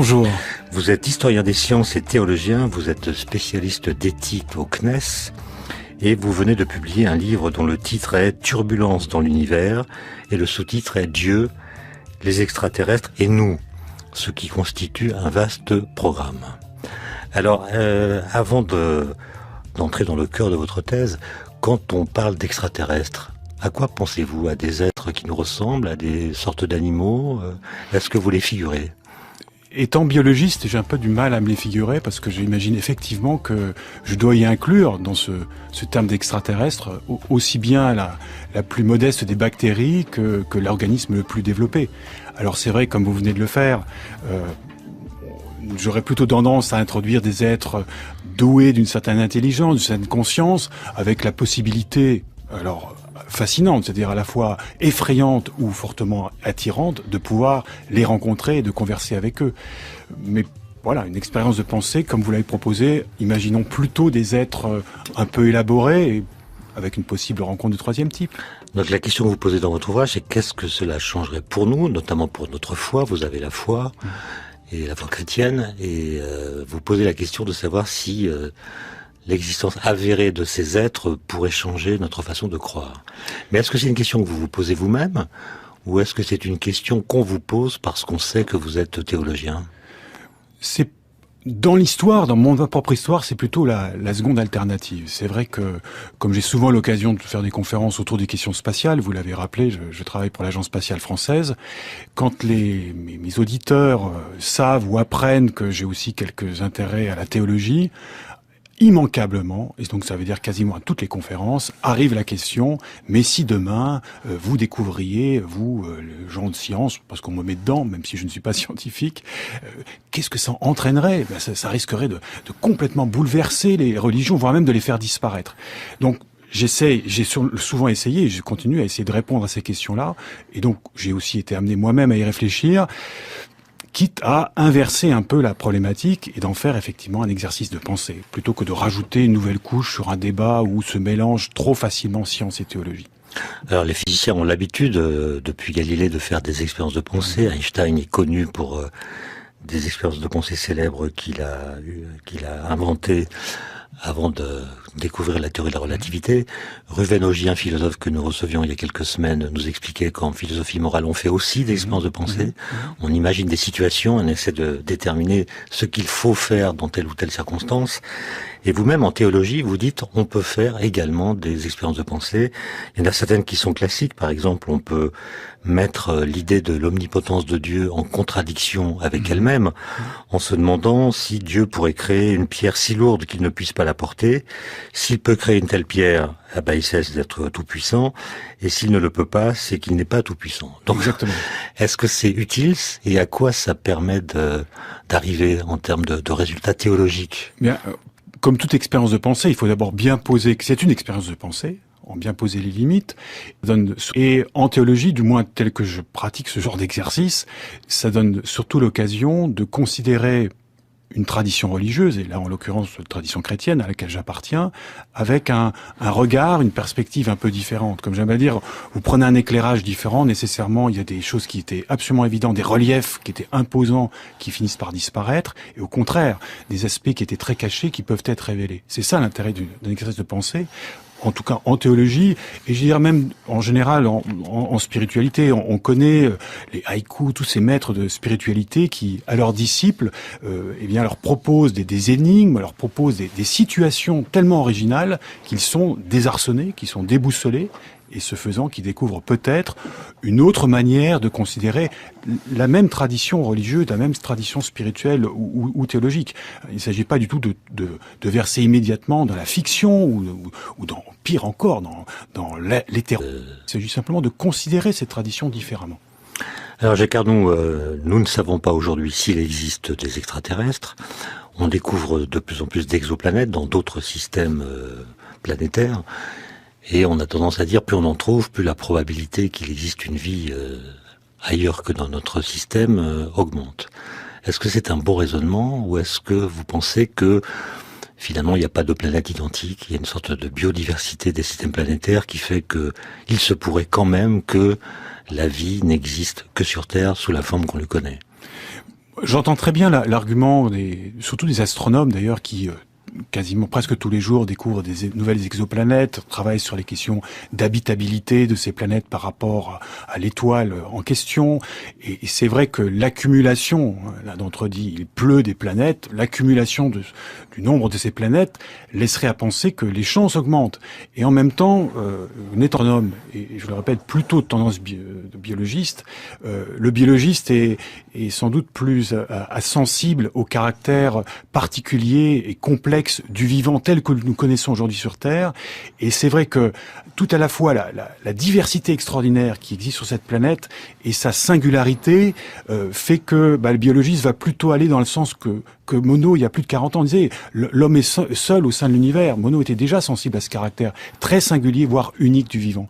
Bonjour. Vous êtes historien des sciences et théologien, vous êtes spécialiste d'éthique au CNES et vous venez de publier un livre dont le titre est « Turbulence dans l'univers » et le sous-titre est « Dieu, les extraterrestres et nous », ce qui constitue un vaste programme. Alors, avant d'entrer dans le cœur de votre thèse, quand on parle d'extraterrestres, à quoi pensez-vous? À des êtres qui nous ressemblent, à des sortes d'animaux? Est-ce que vous les figurez? Étant biologiste, j'ai un peu du mal à me les figurer parce que j'imagine effectivement que je dois y inclure dans ce terme d'extraterrestre aussi bien la plus modeste des bactéries que l'organisme le plus développé. Alors c'est vrai, comme vous venez de le faire, j'aurais plutôt tendance à introduire des êtres doués d'une certaine intelligence, d'une certaine conscience, avec la possibilité, alors fascinante, c'est-à-dire à la fois effrayante ou fortement attirante, de pouvoir les rencontrer et de converser avec eux. Mais voilà, une expérience de pensée, comme vous l'avez proposé, imaginons plutôt des êtres un peu élaborés, et avec une possible rencontre de troisième type. Donc la question que vous posez dans votre ouvrage, c'est qu'est-ce que cela changerait pour nous, notamment pour notre foi. Vous avez la foi et la foi chrétienne, et vous posez la question de savoir si l'existence avérée de ces êtres pourrait changer notre façon de croire. Mais est-ce que c'est une question que vous vous posez vous-même, ou est-ce que c'est une question qu'on vous pose parce qu'on sait que vous êtes théologien? C'est dans l'histoire, dans mon propre histoire, c'est plutôt la seconde alternative. C'est vrai que, comme j'ai souvent l'occasion de faire des conférences autour des questions spatiales, vous l'avez rappelé, je travaille pour l'Agence spatiale française. Quand mes auditeurs savent ou apprennent que j'ai aussi quelques intérêts à la théologie, immanquablement, et donc ça veut dire quasiment à toutes les conférences, arrive la question, mais si demain, vous découvriez, vous, les gens de science, parce qu'on me met dedans, même si je ne suis pas scientifique, qu'est-ce que ça entraînerait? Ben, ça risquerait de complètement bouleverser les religions, voire même de les faire disparaître. Donc, j'ai souvent essayé, et je continue à essayer de répondre à ces questions-là, et donc j'ai aussi été amené moi-même à y réfléchir, quitte à inverser un peu la problématique et d'en faire effectivement un exercice de pensée, plutôt que de rajouter une nouvelle couche sur un débat où se mélangent trop facilement science et théologie. Alors les physiciens ont l'habitude, depuis Galilée, de faire des expériences de pensée. Einstein est connu pour des expériences de pensée célèbres qu'il a inventées avant de découvrir la théorie de la relativité. Ruven Augier, un philosophe que nous recevions il y a quelques semaines, nous expliquait qu'en philosophie morale, on fait aussi des expériences de pensée. On imagine des situations, on essaie de déterminer ce qu'il faut faire dans telle ou telle circonstance. Et vous-même, en théologie, vous dites, on peut faire également des expériences de pensée. Il y en a certaines qui sont classiques. Par exemple, on peut mettre l'idée de l'omnipotence de Dieu en contradiction avec elle-même, en se demandant si Dieu pourrait créer une pierre si lourde qu'il ne puisse pas la porter. S'il peut créer une telle pierre, eh ben, il cesse d'être tout-puissant. Et s'il ne le peut pas, c'est qu'il n'est pas tout-puissant. Donc, exactement. Est-ce que c'est utile et à quoi ça permet d'arriver en termes de résultats théologiques? Bien, comme toute expérience de pensée, il faut d'abord bien poser que c'est une expérience de pensée, en bien poser les limites. Et en théologie, du moins tel que je pratique ce genre d'exercice, ça donne surtout l'occasion de considérer une tradition religieuse, et là en l'occurrence une tradition chrétienne à laquelle j'appartiens, avec un regard, une perspective un peu différente. Comme j'aime à dire, vous prenez un éclairage différent, nécessairement il y a des choses qui étaient absolument évidentes, des reliefs qui étaient imposants, qui finissent par disparaître, et au contraire, des aspects qui étaient très cachés, qui peuvent être révélés. C'est ça l'intérêt d'un exercice de pensée, en tout cas en théologie, et je dirais même en général en spiritualité. On connaît les haïkus, tous ces maîtres de spiritualité qui, à leurs disciples, eh bien leur proposent des énigmes, leur proposent des situations tellement originales qu'ils sont désarçonnés, qu'ils sont déboussolés, et ce faisant, qui découvrent peut-être une autre manière de considérer la même tradition religieuse, la même tradition spirituelle ou théologique. Il ne s'agit pas du tout de verser immédiatement dans la fiction ou dans, pire encore, dans l'hétéro. Il s'agit simplement de considérer ces traditions différemment. Alors Jacques Arnoux, nous ne savons pas aujourd'hui s'il existe des extraterrestres. On découvre de plus en plus d'exoplanètes dans d'autres systèmes planétaires. Et on a tendance à dire, plus on en trouve, plus la probabilité qu'il existe une vie ailleurs que dans notre système augmente. Est-ce que c'est un bon raisonnement, ou est-ce que vous pensez que finalement il n'y a pas de planète identique, il y a une sorte de biodiversité des systèmes planétaires qui fait que il se pourrait quand même que la vie n'existe que sur Terre sous la forme qu'on lui connaît? J'entends très bien l'argument surtout des astronomes d'ailleurs qui quasiment presque tous les jours découvrent des nouvelles exoplanètes, travaillent sur les questions d'habitabilité de ces planètes par rapport à l'étoile en question. Et c'est vrai que l'accumulation, l'un d'entre eux dit il pleut des planètes, l'accumulation du nombre de ces planètes laisserait à penser que les chances augmentent. Et en même temps, un astronome, et je le répète, plutôt de tendance biologiste, le biologiste est sans doute plus sensible au caractère particulier et complexe du vivant tel que nous connaissons aujourd'hui sur Terre. Et c'est vrai que tout à la fois la diversité extraordinaire qui existe sur cette planète et sa singularité fait que le biologiste va plutôt aller dans le sens que Monod, il y a plus de 40 ans, disait l'homme est seul au sein de l'univers. Monod était déjà sensible à ce caractère très singulier, voire unique du vivant.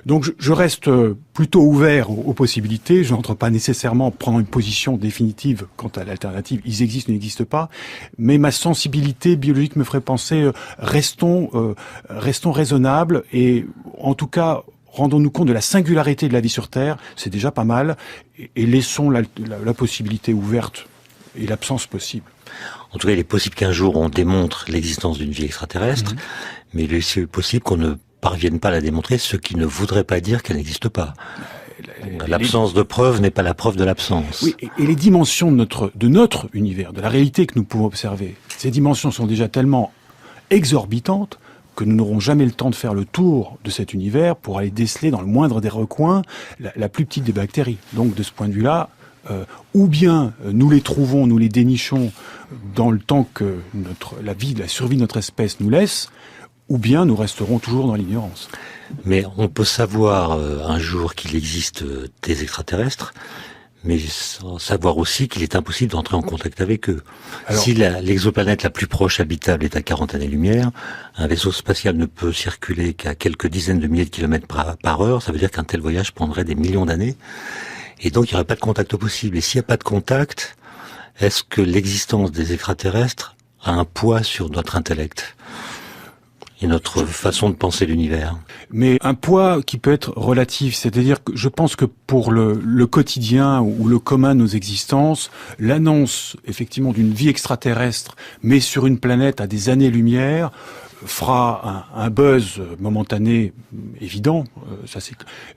Donc je reste plutôt ouvert aux possibilités. Je n'entre pas nécessairement prendre une position définitive quant à l'alternative. Ils existent ou n'existent pas. Mais ma sensibilité biologique me ferait penser restons raisonnables et en tout cas rendons-nous compte de la singularité de la vie sur Terre. C'est déjà pas mal. Et laissons la possibilité ouverte et l'absence possible. En tout cas, il est possible qu'un jour on démontre l'existence d'une vie extraterrestre, mais il est aussi possible qu'on ne parvienne pas à la démontrer, ce qui ne voudrait pas dire qu'elle n'existe pas. L'absence de preuve n'est pas la preuve de l'absence. Oui, et les dimensions de notre univers, de la réalité que nous pouvons observer, ces dimensions sont déjà tellement exorbitantes que nous n'aurons jamais le temps de faire le tour de cet univers pour aller déceler dans le moindre des recoins la plus petite des bactéries. Donc de ce point de vue-là, ou bien nous les trouvons, nous les dénichons dans le temps que la survie de notre espèce nous laisse, ou bien nous resterons toujours dans l'ignorance. Mais on peut savoir un jour qu'il existe des extraterrestres, mais sans savoir aussi qu'il est impossible d'entrer en contact avec eux. Alors, si l'exoplanète la plus proche habitable est à 40 années-lumière, un vaisseau spatial ne peut circuler qu'à quelques dizaines de milliers de kilomètres par heure, ça veut dire qu'un tel voyage prendrait des millions d'années. Et donc, il n'y aurait pas de contact possible. Et s'il n'y a pas de contact, est-ce que l'existence des extraterrestres a un poids sur notre intellect et notre façon de penser l'univers? Mais un poids qui peut être relatif, c'est-à-dire que je pense que pour le quotidien ou le commun de nos existences, l'annonce effectivement d'une vie extraterrestre, mais sur une planète à des années-lumière, fera un buzz momentané évident,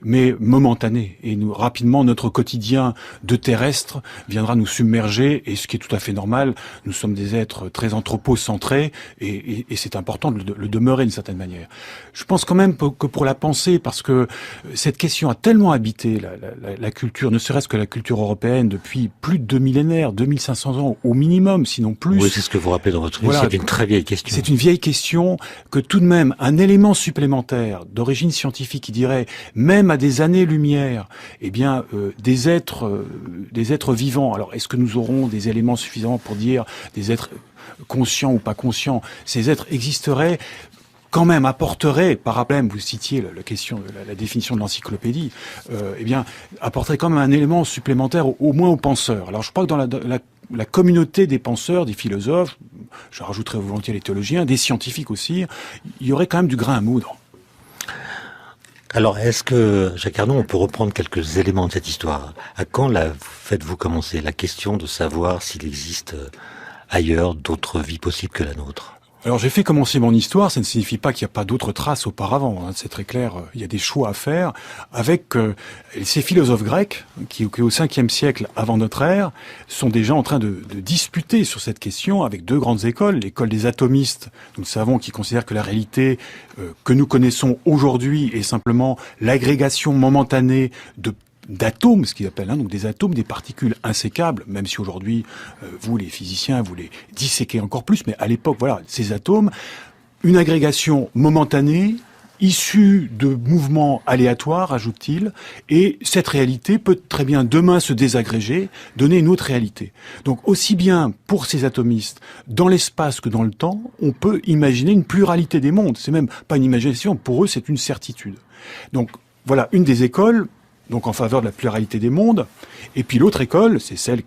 mais momentané. Et rapidement, notre quotidien de terrestre viendra nous submerger, et ce qui est tout à fait normal, nous sommes des êtres très anthropocentrés, et c'est important de le demeurer d'une certaine manière. Je pense quand même que pour la pensée, parce que cette question a tellement habité la culture, ne serait-ce que la culture européenne, depuis plus de 2 millénaires, 2500 ans au minimum, sinon plus. Oui, c'est ce que vous rappelez dans votre livre, c'est une très vieille question. C'est une vieille question, que tout de même un élément supplémentaire d'origine scientifique qui dirait même à des années-lumière, eh bien des êtres vivants. Alors est-ce que nous aurons des éléments suffisants pour dire des êtres conscients ou pas conscients? Ces êtres existeraient, quand même apporterait, par rappel, vous citiez la question de la définition de l'encyclopédie, eh bien apporterait quand même un élément supplémentaire au moins aux penseurs. Alors je crois que dans la communauté des penseurs, des philosophes, je rajouterais volontiers les théologiens, des scientifiques aussi, il y aurait quand même du grain à moudre. Alors, est-ce que, Jacques Arnaud, on peut reprendre quelques éléments de cette histoire? À quand faites-vous commencer la question de savoir s'il existe ailleurs d'autres vies possibles que la nôtre? Alors j'ai fait commencer mon histoire, ça ne signifie pas qu'il n'y a pas d'autres traces auparavant, hein, c'est très clair, il y a des choix à faire, avec ces philosophes grecs qui au 5e siècle avant notre ère sont déjà en train de disputer sur cette question avec deux grandes écoles, l'école des atomistes, nous le savons, qui considèrent que la réalité que nous connaissons aujourd'hui est simplement l'agrégation momentanée d'atomes, ce qu'ils appellent, donc des atomes, des particules insécables, même si aujourd'hui, vous les physiciens, vous les disséquez encore plus, mais à l'époque, voilà, ces atomes, une agrégation momentanée, issue de mouvements aléatoires, ajoute-t-il, et cette réalité peut très bien demain se désagréger, donner une autre réalité. Donc aussi bien pour ces atomistes, dans l'espace que dans le temps, on peut imaginer une pluralité des mondes. C'est même pas une imagination, pour eux c'est une certitude. Donc voilà, une des écoles, donc en faveur de la pluralité des mondes. Et puis l'autre école, c'est celle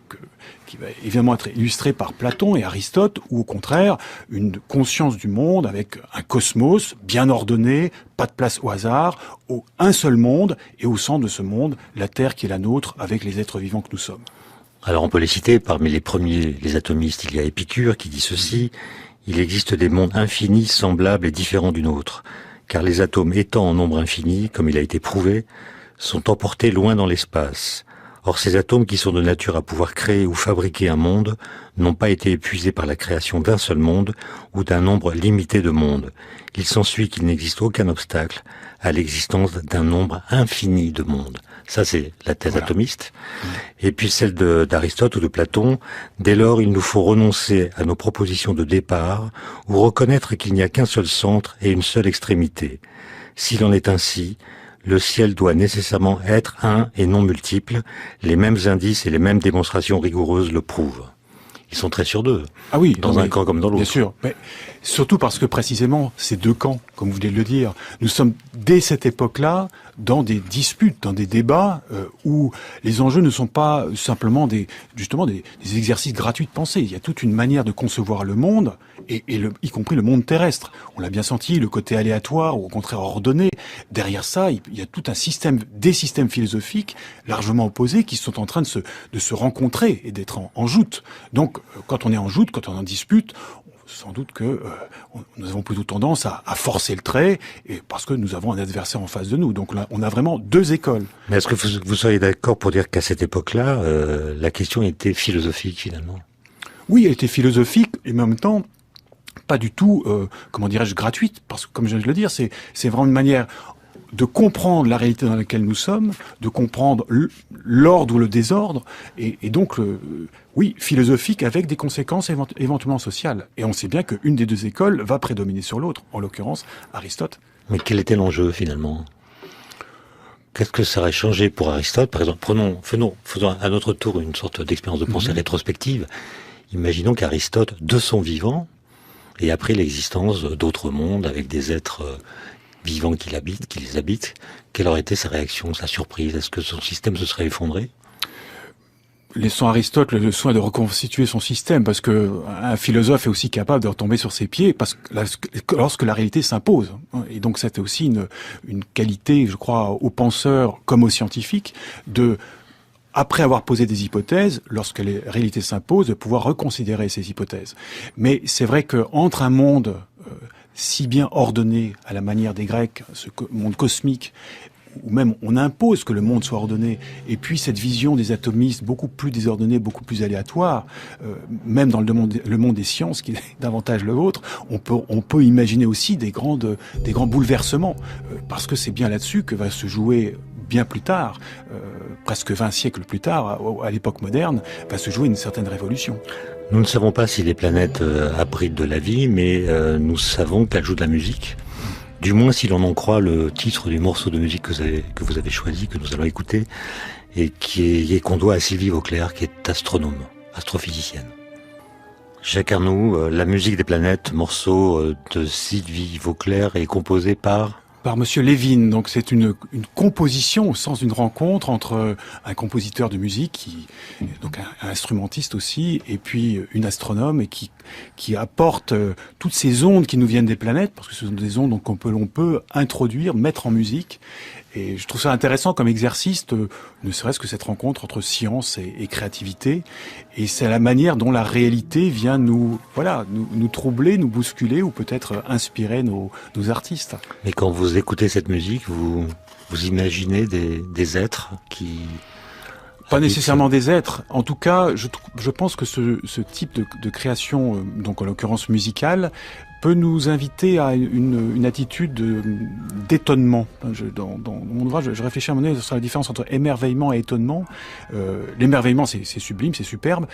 qui va évidemment être illustrée par Platon et Aristote, ou au contraire, une conscience du monde avec un cosmos bien ordonné, pas de place au hasard, un seul monde, et au centre de ce monde, la Terre qui est la nôtre, avec les êtres vivants que nous sommes. Alors on peut les citer, parmi les premiers, les atomistes, il y a Épicure qui dit ceci: il existe des mondes infinis, semblables et différents du nôtre, car les atomes étant en nombre infini, comme il a été prouvé, sont emportés loin dans l'espace. Or ces atomes qui sont de nature à pouvoir créer ou fabriquer un monde n'ont pas été épuisés par la création d'un seul monde ou d'un nombre limité de mondes. Il s'ensuit qu'il n'existe aucun obstacle à l'existence d'un nombre infini de mondes. Ça, c'est la thèse atomiste. Et puis celle d'Aristote ou de Platon: dès lors, il nous faut renoncer à nos propositions de départ ou reconnaître qu'il n'y a qu'un seul centre et une seule extrémité. S'il en est ainsi, le ciel doit nécessairement être un et non multiple. Les mêmes indices et les mêmes démonstrations rigoureuses le prouvent. Ils sont très sûrs d'eux. Ah oui, dans un camp comme dans l'autre. Bien sûr. Mais surtout parce que précisément, ces deux camps, comme vous venez de le dire, nous sommes dès cette époque-là dans des disputes, dans des débats où les enjeux ne sont pas simplement des exercices gratuits de pensée. Il y a toute une manière de concevoir le monde, y compris le monde terrestre. On l'a bien senti, le côté aléatoire ou au contraire ordonné. Derrière ça, il y a tout un système, des systèmes philosophiques largement opposés qui sont en train de se rencontrer et d'être en joute. Donc, quand on est en joute, quand on est en dispute, sans doute que nous avons plutôt tendance à forcer le trait, et parce que nous avons un adversaire en face de nous. Donc là, on a vraiment deux écoles. Mais est-ce que vous seriez d'accord pour dire qu'à cette époque-là, la question était philosophique finalement? Oui, elle était philosophique, et en même temps, pas du tout, gratuite, parce que comme je viens de le dire, c'est vraiment une manière de comprendre la réalité dans laquelle nous sommes, de comprendre l'ordre ou le désordre, et donc, oui, philosophique avec des conséquences éventuellement sociales. Et on sait bien qu'une des deux écoles va prédominer sur l'autre, en l'occurrence Aristote. Mais quel était l'enjeu finalement? Qu'est-ce que ça aurait changé pour Aristote? Par exemple, faisons à notre tour une sorte d'expérience de pensée rétrospective. Imaginons qu'Aristote, de son vivant, ait appris l'existence d'autres mondes avec des êtres vivants qui les habitent. Quelle aurait été sa réaction, sa surprise? Est-ce que son système se serait effondré? Laissons Aristote le soin de reconstituer son système, parce que un philosophe est aussi capable de retomber sur ses pieds lorsque la réalité s'impose. Et donc c'était aussi une qualité, je crois, aux penseurs comme aux scientifiques, après avoir posé des hypothèses, lorsque les réalités s'imposent, de pouvoir reconsidérer ces hypothèses. Mais c'est vrai qu'entre un monde si bien ordonné à la manière des Grecs, ce monde cosmique, où même on impose que le monde soit ordonné, et puis cette vision des atomistes beaucoup plus désordonnée, beaucoup plus aléatoire, même dans le monde des sciences, qui est davantage le vôtre, on peut imaginer aussi des grands bouleversements, parce que c'est bien là-dessus que va se jouer bien plus tard, presque 20 siècles plus tard, à l'époque moderne, va se jouer une certaine révolution. Nous ne savons pas si les planètes abritent de la vie, mais nous savons qu'elles jouent de la musique. Du moins si l'on en croit le titre du morceau de musique que vous avez choisi, que nous allons écouter, et qu'on doit à Sylvie Vauclair, qui est astronome, astrophysicienne. Jacques Arnoux, la musique des planètes, morceau de Sylvie Vauclair, est composé par Monsieur Lévin. Donc c'est une composition au sens d'une rencontre entre un compositeur de musique, donc un instrumentiste aussi, et puis une astronome, et qui apporte toutes ces ondes qui nous viennent des planètes, parce que ce sont des ondes donc on peut introduire, mettre en musique. Et je trouve ça intéressant comme exercice, ne serait-ce que cette rencontre entre science et créativité. Et c'est la manière dont la réalité vient nous troubler, nous bousculer, ou peut-être inspirer nos artistes. Mais quand vous écoutez cette musique, vous imaginez des êtres qui... Pas nécessairement des êtres. En tout cas, je pense que ce type de création, donc en l'occurrence musicale, peut nous inviter à une attitude d'étonnement. Dans mon ouvrage, je réfléchis à un moment donné sur la différence entre émerveillement et étonnement. L'émerveillement, c'est sublime, c'est superbe,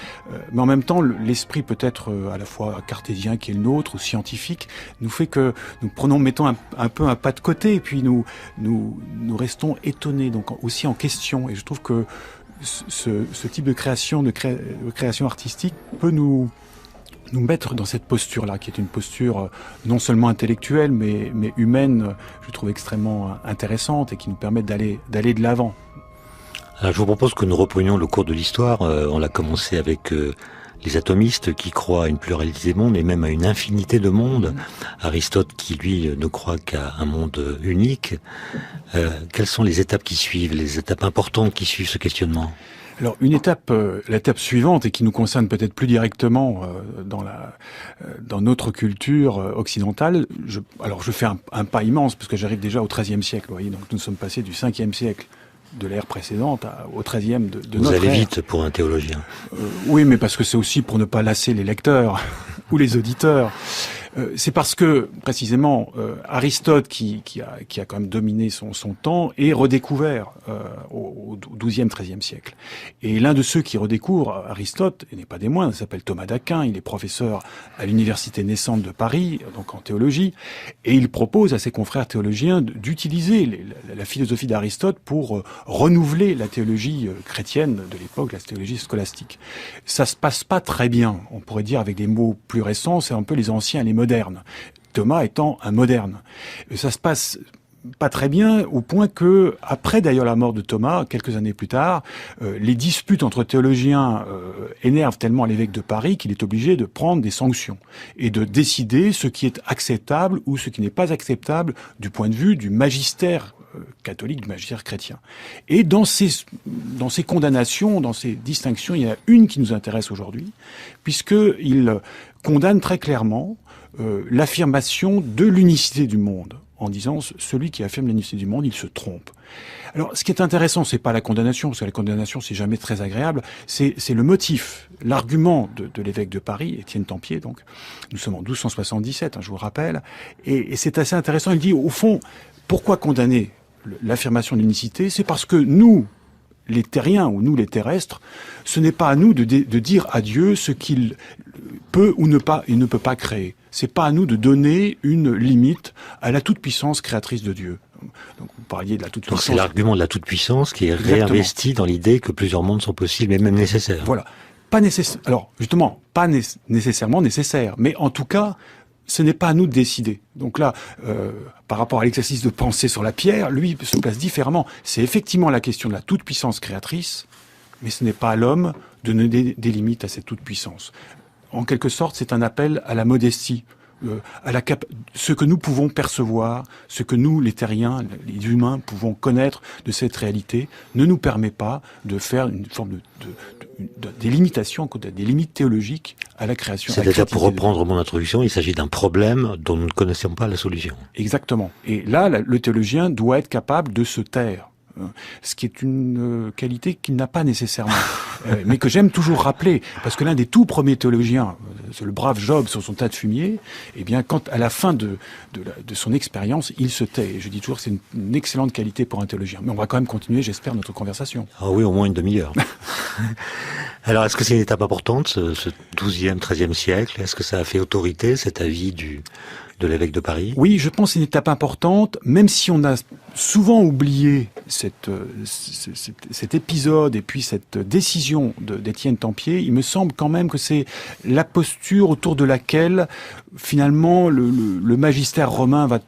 mais en même temps, l'esprit peut être à la fois cartésien qui est le nôtre, ou scientifique, nous fait que mettons un peu un pas de côté, et puis nous restons étonnés, donc aussi en question. Et je trouve que ce type de création artistique peut nous mettre dans cette posture-là, qui est une posture non seulement intellectuelle, mais humaine, je trouve extrêmement intéressante, et qui nous permet d'aller de l'avant. Alors, je vous propose que nous reprenions le cours de l'histoire. On l'a commencé avec les atomistes qui croient à une pluralité des mondes, et même à une infinité de mondes. Aristote qui, lui, ne croit qu'à un monde unique. Quelles sont les étapes qui suivent, les étapes importantes qui suivent ce questionnement ? Alors l'étape suivante, et qui nous concerne peut-être plus directement dans notre culture occidentale, je fais un pas immense, parce que j'arrive déjà au XIIIe siècle, vous voyez, donc nous sommes passés du 5e siècle de l'ère précédente au 13e de notre ère. Vous allez vite pour un théologien. Oui, mais parce que c'est aussi pour ne pas lasser les lecteurs ou les auditeurs. C'est parce que, précisément, Aristote, qui a quand même dominé son temps, est redécouvert au XIIe, XIIIe siècle. Et l'un de ceux qui redécouvre Aristote, et n'est pas des moindres, s'appelle Thomas d'Aquin, il est professeur à l'université naissante de Paris, donc en théologie, et il propose à ses confrères théologiens d'utiliser la philosophie d'Aristote pour renouveler la théologie chrétienne de l'époque, la théologie scolastique. Ça se passe pas très bien, on pourrait dire avec des mots plus récents, c'est un peu les anciens et les modernes. Thomas étant un moderne. Ça se passe pas très bien, au point que, après d'ailleurs la mort de Thomas, quelques années plus tard, les disputes entre théologiens énervent tellement l'évêque de Paris qu'il est obligé de prendre des sanctions et de décider ce qui est acceptable ou ce qui n'est pas acceptable du point de vue du magistère catholique, du magistère chrétien. Et dans ces condamnations, dans ces distinctions, il y en a une qui nous intéresse aujourd'hui, puisqu'il condamne très clairement l'affirmation de l'unicité du monde, en disant celui qui affirme l'unicité du monde, il se trompe. Alors, ce qui est intéressant, c'est pas la condamnation, parce que la condamnation, c'est jamais très agréable, c'est le motif, l'argument de l'évêque de Paris, Étienne Tempier, donc. Nous sommes en 1277, je vous rappelle, et c'est assez intéressant. Il dit, au fond, pourquoi condamner l'affirmation de l'unicité? C'est parce que nous, les terriens ou nous les terrestres, ce n'est pas à nous de dire à Dieu ce qu'il peut ou ne peut pas créer. C'est pas à nous de donner une limite à la toute-puissance créatrice de Dieu. Donc vous parliez de la toute-puissance. Donc c'est l'argument de la toute-puissance qui est réinvesti dans l'idée que plusieurs mondes sont possibles et même nécessaires. Voilà. Pas nécessaire. Alors justement, pas nécessairement nécessaire, mais en tout cas, ce n'est pas à nous de décider. Donc là, par rapport à l'exercice de pensée sur la pierre, lui se place différemment. C'est effectivement la question de la toute-puissance créatrice, mais ce n'est pas à l'homme de donner des limites à cette toute-puissance. En quelque sorte, c'est un appel à la modestie, ce que nous pouvons percevoir, ce que nous, les terriens, les humains, pouvons connaître de cette réalité, ne nous permet pas de faire une forme des limitations, des limites théologiques à la création. C'est-à-dire, pour reprendre mon introduction, il s'agit d'un problème dont nous ne connaissons pas la solution. Exactement. Et là, le théologien doit être capable de se taire. Ce qui est une qualité qu'il n'a pas nécessairement, mais que j'aime toujours rappeler, parce que l'un des tout premiers théologiens, le brave Job sur son tas de fumier, eh bien, quand à la fin de son expérience, il se tait. Et je dis toujours que c'est une excellente qualité pour un théologien. Mais on va quand même continuer, j'espère, notre conversation. Ah oui, au moins une demi-heure. Alors, est-ce que c'est une étape importante, ce 12e, 13e siècle? Est-ce que ça a fait autorité, cet avis de l'évêque de Paris? Oui, je pense que c'est une étape importante, même si on a souvent oublié cet épisode et puis cette décision d'Étienne Tempier. Il me semble quand même que c'est la posture autour de laquelle, finalement, le magistère romain va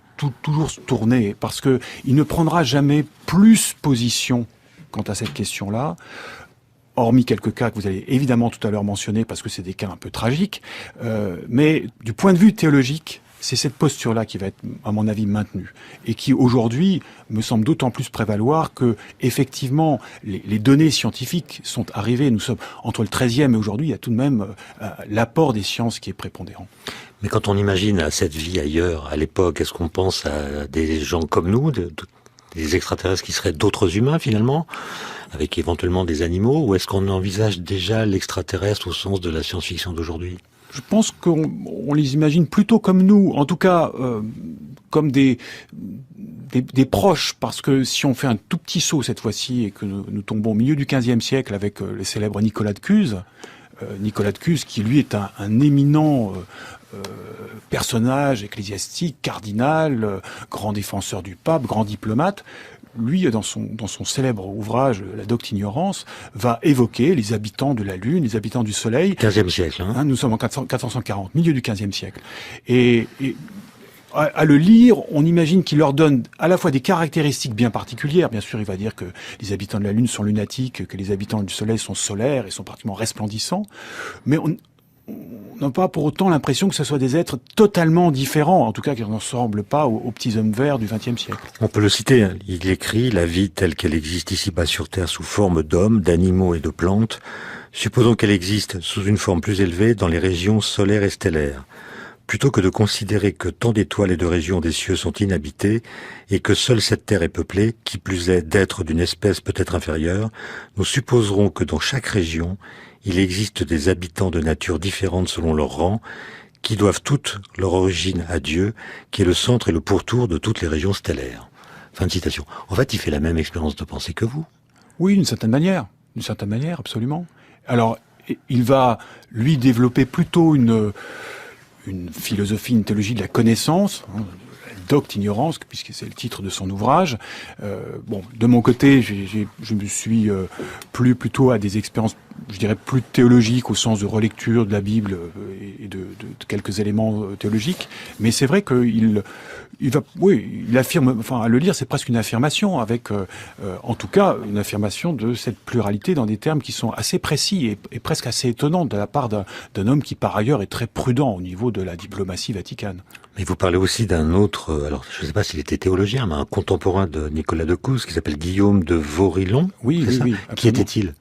toujours se tourner, parce que il ne prendra jamais plus position quant à cette question-là. Hormis quelques cas que vous allez évidemment tout à l'heure mentionner, parce que c'est des cas un peu tragiques, mais du point de vue théologique, c'est cette posture-là qui va être, à mon avis, maintenue, et qui aujourd'hui me semble d'autant plus prévaloir que, effectivement, les données scientifiques sont arrivées. Nous sommes entre le 13e et aujourd'hui, il y a tout de même l'apport des sciences qui est prépondérant. Mais quand on imagine cette vie ailleurs, à l'époque, est-ce qu'on pense à des gens comme nous, des extraterrestres qui seraient d'autres humains finalement, avec éventuellement des animaux, ou est-ce qu'on envisage déjà l'extraterrestre au sens de la science-fiction d'aujourd'hui? Je pense qu'on les imagine plutôt comme nous, en tout cas comme des proches, parce que si on fait un tout petit saut cette fois-ci et que nous tombons au milieu du XVe siècle avec le célèbre Nicolas de Cuse, qui lui est un éminent personnage ecclésiastique, cardinal, grand défenseur du pape, grand diplomate. Lui, dans son célèbre ouvrage « La Docte Ignorance », va évoquer les habitants de la Lune, les habitants du Soleil. 15e siècle. Nous sommes en 440, milieu du 15e siècle. Et à le lire, on imagine qu'il leur donne à la fois des caractéristiques bien particulières. Bien sûr, il va dire que les habitants de la Lune sont lunatiques, que les habitants du Soleil sont solaires et sont particulièrement resplendissants. Mais n'a pas pour autant l'impression que ce soit des êtres totalement différents, en tout cas qui ne ressemblent pas aux petits hommes verts du XXe siècle. On peut le citer, il écrit « La vie telle qu'elle existe ici-bas sur Terre sous forme d'hommes, d'animaux et de plantes, supposons qu'elle existe sous une forme plus élevée dans les régions solaires et stellaires. Plutôt que de considérer que tant d'étoiles et de régions des cieux sont inhabitées et que seule cette terre est peuplée, qui plus est d'êtres d'une espèce peut-être inférieure, nous supposerons que dans chaque région, il existe des habitants de nature différente selon leur rang, qui doivent toute leur origine à Dieu, qui est le centre et le pourtour de toutes les régions stellaires. » Fin de citation. En fait, il fait la même expérience de pensée que vous. Oui, d'une certaine manière, absolument. Alors, il va, lui, développer plutôt une philosophie, une théologie de la connaissance, docte ignorance, puisque c'est le titre de son ouvrage. De mon côté, je me suis plutôt à des expériences, je dirais, plus théologiques au sens de relecture de la Bible et de quelques éléments théologiques. Mais c'est vrai qu'il affirme, à le lire, c'est presque une affirmation avec, en tout cas, une affirmation de cette pluralité dans des termes qui sont assez précis et presque assez étonnants de la part d'un homme qui, par ailleurs, est très prudent au niveau de la diplomatie vaticane. Mais vous parlez aussi d'un autre, alors je ne sais pas s'il était théologien, mais un contemporain de Nicolas de Couz, qui s'appelle Guillaume de Vaurilon. Oui. Qui était-il?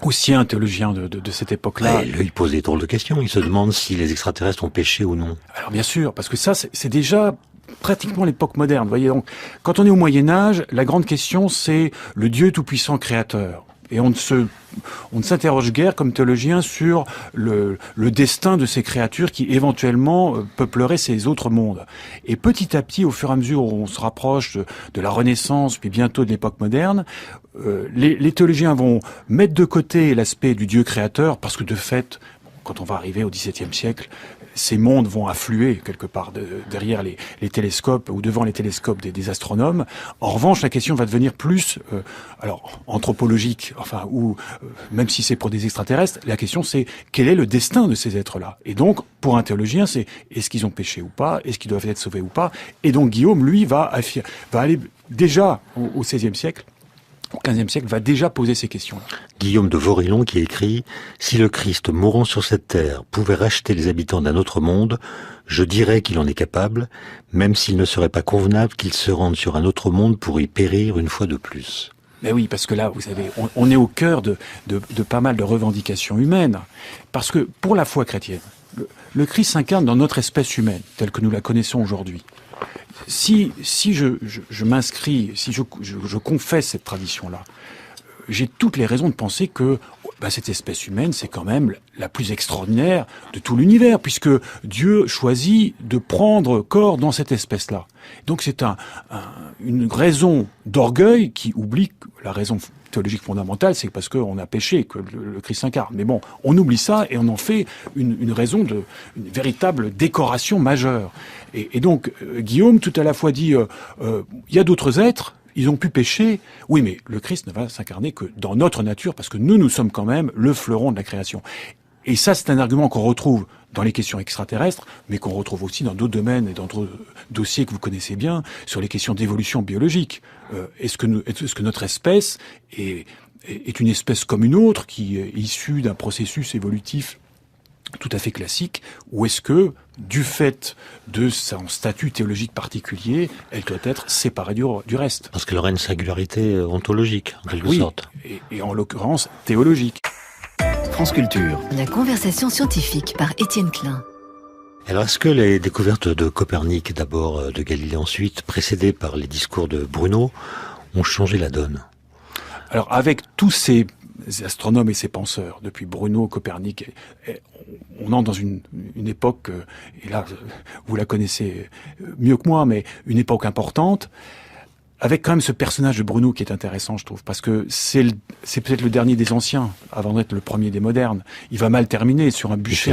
Aussi un théologien de cette époque-là. Ouais, lui, il pose des drôles de questions. Il se demande si les extraterrestres ont péché ou non. Alors bien sûr, parce que ça, c'est déjà pratiquement l'époque moderne. Vous voyez, donc, quand on est au Moyen-Âge, la grande question, c'est le Dieu tout-puissant créateur. Et on ne s'interroge guère comme théologien sur le destin de ces créatures qui éventuellement peupleraient ces autres mondes. Et petit à petit, au fur et à mesure où on se rapproche de la Renaissance, puis bientôt de l'époque moderne, les théologiens vont mettre de côté l'aspect du Dieu créateur, parce que de fait, quand on va arriver au XVIIe siècle, ces mondes vont affluer quelque part derrière les télescopes ou devant les télescopes des astronomes. En revanche, la question va devenir plus anthropologique, même si c'est pour des extraterrestres, la question c'est quel est le destin de ces êtres-là. Et donc, pour un théologien, c'est est-ce qu'ils ont péché ou pas, est-ce qu'ils doivent être sauvés ou pas. Et donc Guillaume, lui, va aller déjà au XVIe siècle. Au XVe siècle, va déjà poser ces questions-là. Guillaume de Vaurilon qui écrit « Si le Christ, mourant sur cette terre, pouvait racheter les habitants d'un autre monde, je dirais qu'il en est capable, même s'il ne serait pas convenable qu'il se rende sur un autre monde pour y périr une fois de plus. » Mais oui, parce que là, vous savez, on est au cœur de pas mal de revendications humaines. Parce que pour la foi chrétienne, le Christ s'incarne dans notre espèce humaine, telle que nous la connaissons aujourd'hui. Si je m'inscris, si je confesse cette tradition-là, j'ai toutes les raisons de penser que cette espèce humaine, c'est quand même la plus extraordinaire de tout l'univers, puisque Dieu choisit de prendre corps dans cette espèce-là. Donc c'est une raison d'orgueil qui oublie que la raison théologique fondamentale, c'est parce qu'on a péché que le Christ s'incarne. Mais bon, on oublie ça et on en fait une raison une véritable décoration majeure. Et donc, Guillaume, tout à la fois dit, il y a d'autres êtres, ils ont pu pécher. Oui, mais le Christ ne va s'incarner que dans notre nature, parce que nous sommes quand même le fleuron de la création. Et ça, c'est un argument qu'on retrouve dans les questions extraterrestres, mais qu'on retrouve aussi dans d'autres domaines et dans d'autres dossiers que vous connaissez bien, sur les questions d'évolution biologique. Est-ce que notre espèce est une espèce comme une autre, qui est issue d'un processus évolutif tout à fait classique, ou est-ce que, du fait de son statut théologique particulier, elle doit être séparée du reste? Parce qu'elle aurait une singularité ontologique, en quelque sorte. Et en l'occurrence, théologique. France Culture. La conversation scientifique par Étienne Klein. Alors, est-ce que les découvertes de Copernic, d'abord de Galilée ensuite, précédées par les discours de Bruno, ont changé la donne? Alors, avec tous ces astronomes et ces penseurs, depuis Bruno, Copernic, on entre dans une époque, et là, vous la connaissez mieux que moi, mais une époque importante, avec quand même ce personnage de Bruno qui est intéressant, je trouve, parce que c'est peut-être le dernier des anciens, avant d'être le premier des modernes. Il va mal terminer sur un bûcher.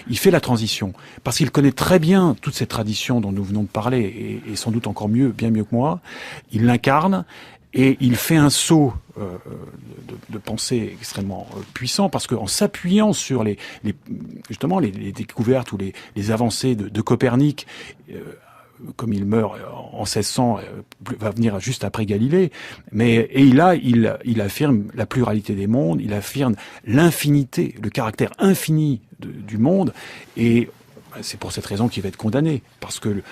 Il fait la transition, parce qu'il connaît très bien toute cette tradition dont nous venons de parler, et sans doute encore mieux, bien mieux que moi. Il l'incarne, et il fait un saut de pensée extrêmement puissant, parce qu'en s'appuyant sur justement les découvertes ou les avancées de Copernic, comme il meurt en 1600, va venir juste après Galilée, et il affirme la pluralité des mondes, il affirme l'infinité, le caractère infini du monde, et c'est pour cette raison qu'il va être condamné, parce que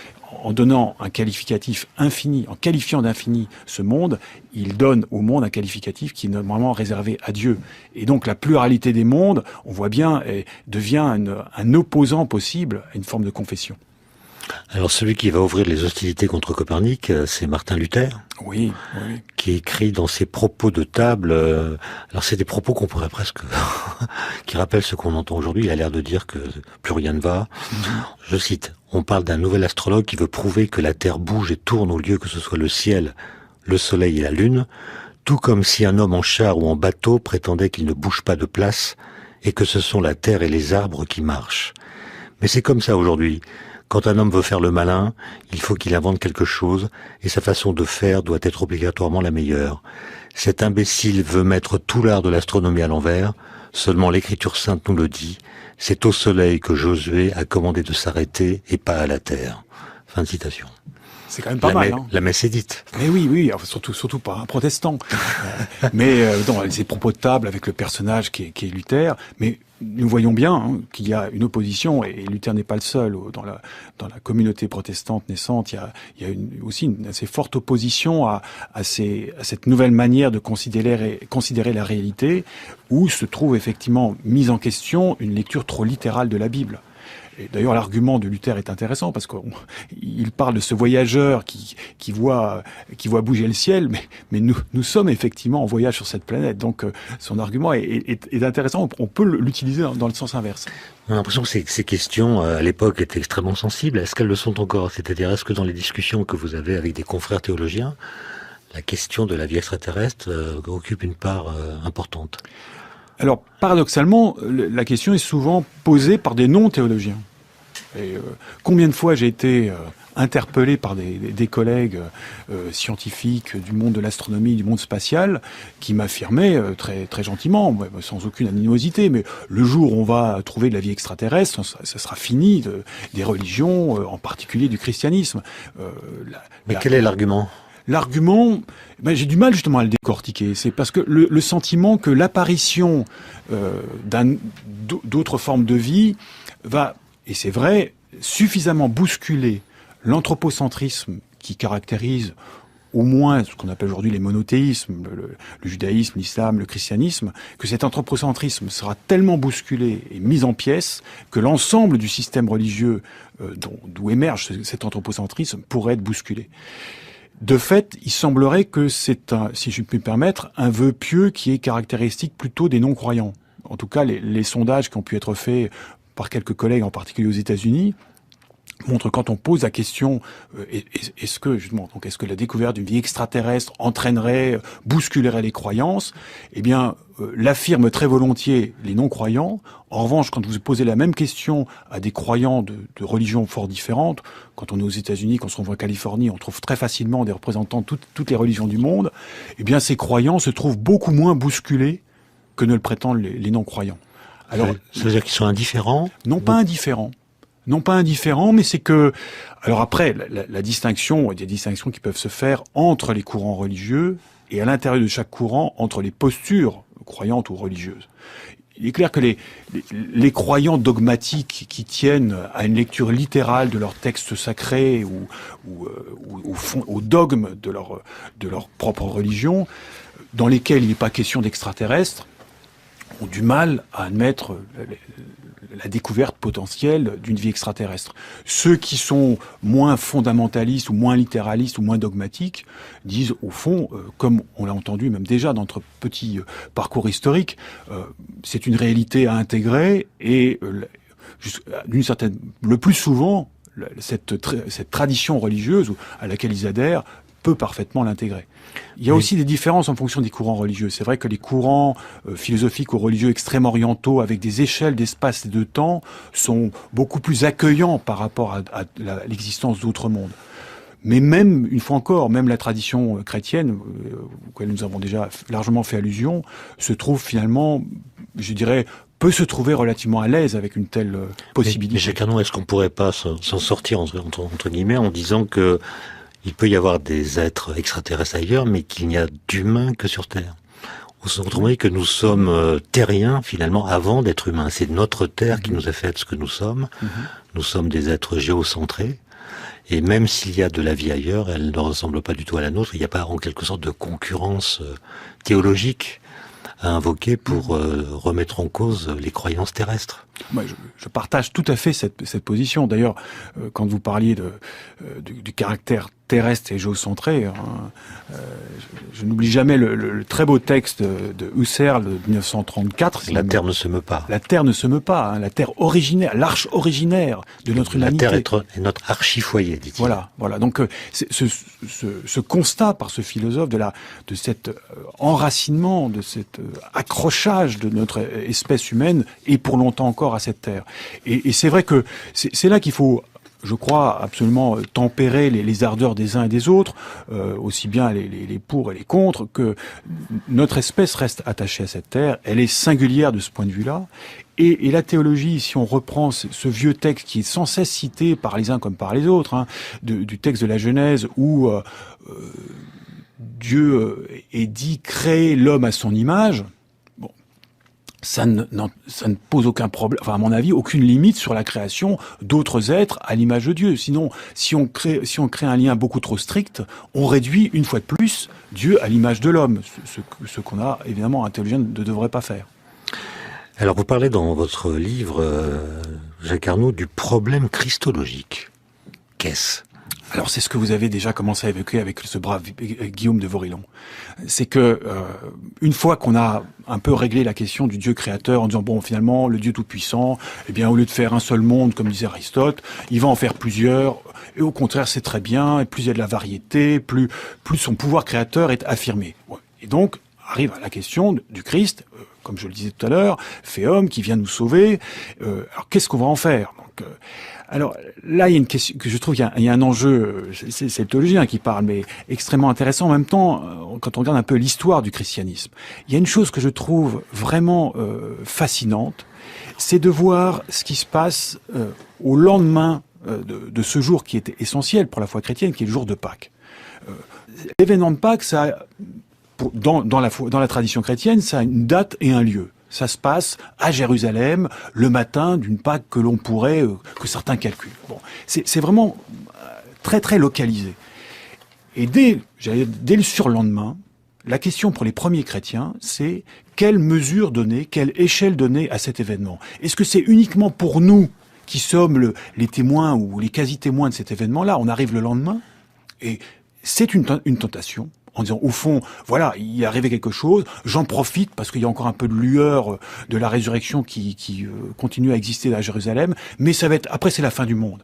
en donnant un qualificatif infini, en qualifiant d'infini ce monde, il donne au monde un qualificatif qui est normalement réservé à Dieu. Et donc la pluralité des mondes, on voit bien, devient un opposant possible à une forme de confession. Alors celui qui va ouvrir les hostilités contre Copernic, c'est Martin Luther. Oui. Qui écrit dans ses propos de table, alors c'est des propos qu'on pourrait presque, qui rappellent ce qu'on entend aujourd'hui. Il a l'air de dire que plus rien ne va. Je cite, on parle d'un nouvel astrologue qui veut prouver que la Terre bouge et tourne au lieu que ce soit le ciel, le soleil et la lune, tout comme si un homme en char ou en bateau prétendait qu'il ne bouge pas de place et que ce sont la terre et les arbres qui marchent. Mais c'est comme ça aujourd'hui. Quand un homme veut faire le malin, il faut qu'il invente quelque chose, et sa façon de faire doit être obligatoirement la meilleure. Cet imbécile veut mettre tout l'art de l'astronomie à l'envers, seulement l'Écriture sainte nous le dit, c'est au soleil que Josué a commandé de s'arrêter et pas à la terre. Fin de citation. C'est quand même pas mal. La messe est dite. Mais oui, enfin, surtout pas un protestant. Mais dans ses propos de table avec le personnage qui est Luther, mais nous voyons bien qu'il y a une opposition, et Luther n'est pas le seul. Dans la communauté protestante naissante, il y a aussi une assez forte opposition à cette nouvelle manière de considérer la réalité, où se trouve effectivement mise en question une lecture trop littérale de la Bible. Et d'ailleurs, l'argument de Luther est intéressant parce qu'il parle de ce voyageur qui voit bouger le ciel, mais nous sommes effectivement en voyage sur cette planète. Donc, son argument est intéressant. On peut l'utiliser dans le sens inverse. On a l'impression que ces questions, à l'époque, étaient extrêmement sensibles. Est-ce qu'elles le sont encore? C'est-à-dire, est-ce que dans les discussions que vous avez avec des confrères théologiens, la question de la vie extraterrestre occupe une part importante? Alors, paradoxalement, la question est souvent posée par des non-théologiens. Et combien de fois j'ai été interpellé par des collègues scientifiques du monde de l'astronomie, du monde spatial, qui m'affirmaient très très gentiment, sans aucune animosité, mais le jour où on va trouver de la vie extraterrestre, ça sera fini des religions, en particulier du christianisme. Mais quel est l'argument ? L'argument, j'ai du mal justement à le décortiquer. C'est parce que le sentiment que l'apparition d'autres formes de vie va, et c'est vrai, suffisamment bousculer l'anthropocentrisme qui caractérise au moins ce qu'on appelle aujourd'hui les monothéismes, le judaïsme, l'islam, le christianisme, que cet anthropocentrisme sera tellement bousculé et mis en pièces que l'ensemble du système religieux d'où émerge cet anthropocentrisme pourrait être bousculé. De fait, il semblerait que c'est si je puis me permettre, un vœu pieux qui est caractéristique plutôt des non-croyants. En tout cas, les sondages qui ont pu être faits par quelques collègues, en particulier aux États-Unis, montrent quand on pose la question est-ce que la découverte d'une vie extraterrestre entraînerait, bousculerait les croyances, eh bien, l'affirment très volontiers les non-croyants. En revanche, quand vous posez la même question à des croyants de religions fort différentes, quand on est aux États-Unis, quand on va en Californie, on trouve très facilement des représentants de toutes les religions du monde, eh bien, ces croyants se trouvent beaucoup moins bousculés que ne le prétendent les non-croyants. Alors, ça veut dire qu'ils sont indifférents? Non, pas indifférents. Non pas indifférents, mais c'est que... Alors après, la distinction, il y a des distinctions qui peuvent se faire entre les courants religieux et à l'intérieur de chaque courant, entre les postures croyantes ou religieuses. Il est clair que les croyants dogmatiques qui tiennent à une lecture littérale de leurs textes sacrés ou au dogme de leur propre religion, dans lesquels il n'est pas question d'extraterrestres, ont du mal à admettre la découverte potentielle d'une vie extraterrestre. Ceux qui sont moins fondamentalistes ou moins littéralistes ou moins dogmatiques disent au fond, comme on l'a entendu même déjà dans notre petit parcours historique, c'est une réalité à intégrer et le plus souvent cette tradition religieuse à laquelle ils adhèrent peut parfaitement l'intégrer. Il y a aussi des différences en fonction des courants religieux. C'est vrai que les courants philosophiques ou religieux extrêmes orientaux, avec des échelles d'espace et de temps, sont beaucoup plus accueillants par rapport à l'existence d'autres mondes. Mais même, une fois encore, même la tradition chrétienne, auquel nous avons déjà largement fait allusion, se trouve finalement, je dirais, peut se trouver relativement à l'aise avec une telle possibilité. Mais Jacques Carnot, est-ce qu'on pourrait pas s'en sortir entre guillemets en disant que il peut y avoir des êtres extraterrestres ailleurs, mais qu'il n'y a d'humains que sur Terre? Autrement dit que nous sommes terriens finalement avant d'être humains. C'est notre Terre qui nous a fait ce que nous sommes. Nous sommes des êtres géocentrés. Et même s'il y a de la vie ailleurs, elle ne ressemble pas du tout à la nôtre. Il n'y a pas en quelque sorte de concurrence théologique à invoquer pour remettre en cause les croyances terrestres. Moi, je partage tout à fait cette position. D'ailleurs, quand vous parliez du caractère terrestre et géocentré, je n'oublie jamais le très beau texte de Husserl de 1934. La Terre ne se meut pas. La Terre ne se meut pas. Hein, la Terre originaire, l'arche originaire de notre humanité. La Terre est notre archi-foyer, dit-il. Voilà. Donc, ce constat par ce philosophe de cet enracinement, de cet accrochage de notre espèce humaine et pour longtemps encore à cette terre. Et c'est vrai que c'est là qu'il faut, je crois, absolument tempérer les ardeurs des uns et des autres, aussi bien les pour et les contre, que notre espèce reste attachée à cette terre. Elle est singulière de ce point de vue-là. Et la théologie, si on reprend ce vieux texte qui est sans cesse cité par les uns comme par les autres, hein, du texte de la Genèse où Dieu est dit créer l'homme à son image. Ça ne pose aucun problème, enfin à mon avis, aucune limite sur la création d'autres êtres à l'image de Dieu. Sinon, si on crée un lien beaucoup trop strict, on réduit une fois de plus Dieu à l'image de l'homme, ce qu'on a évidemment un théologien ne devrait pas faire. Alors vous parlez dans votre livre, Jacques Carnot, du problème christologique. Qu'est-ce ? Alors c'est ce que vous avez déjà commencé à évoquer avec ce brave Guillaume de Vaurilon. C'est que une fois qu'on a un peu réglé la question du Dieu créateur en disant bon finalement le Dieu tout-puissant, eh bien au lieu de faire un seul monde comme disait Aristote, il va en faire plusieurs et au contraire c'est très bien et plus il y a de la variété, plus son pouvoir créateur est affirmé. Et donc arrive à la question du Christ, comme je le disais tout à l'heure, fait homme qui vient nous sauver. Alors qu'est-ce qu'on va en faire ? Donc alors là, il y a une question que je trouve, il y a un enjeu, c'est le théologien qui parle, mais extrêmement intéressant. En même temps, quand on regarde un peu l'histoire du christianisme, il y a une chose que je trouve vraiment fascinante, c'est de voir ce qui se passe au lendemain de ce jour qui était essentiel pour la foi chrétienne, qui est le jour de Pâques. L'événement de Pâques, ça, dans la tradition chrétienne, ça a une date et un lieu. Ça se passe à Jérusalem le matin d'une Pâque que l'on pourrait, que certains calculent. Bon, c'est vraiment très très localisé. Et dès le surlendemain, la question pour les premiers chrétiens, c'est quelle mesure donner, quelle échelle donner à cet événement. Est-ce que c'est uniquement pour nous qui sommes les témoins ou les quasi-témoins de cet événement-là? On arrive le lendemain et c'est une tentation. En disant, au fond, voilà, il est arrivé quelque chose, j'en profite parce qu'il y a encore un peu de lueur de la résurrection qui continue à exister à Jérusalem, mais ça va être, après c'est la fin du monde.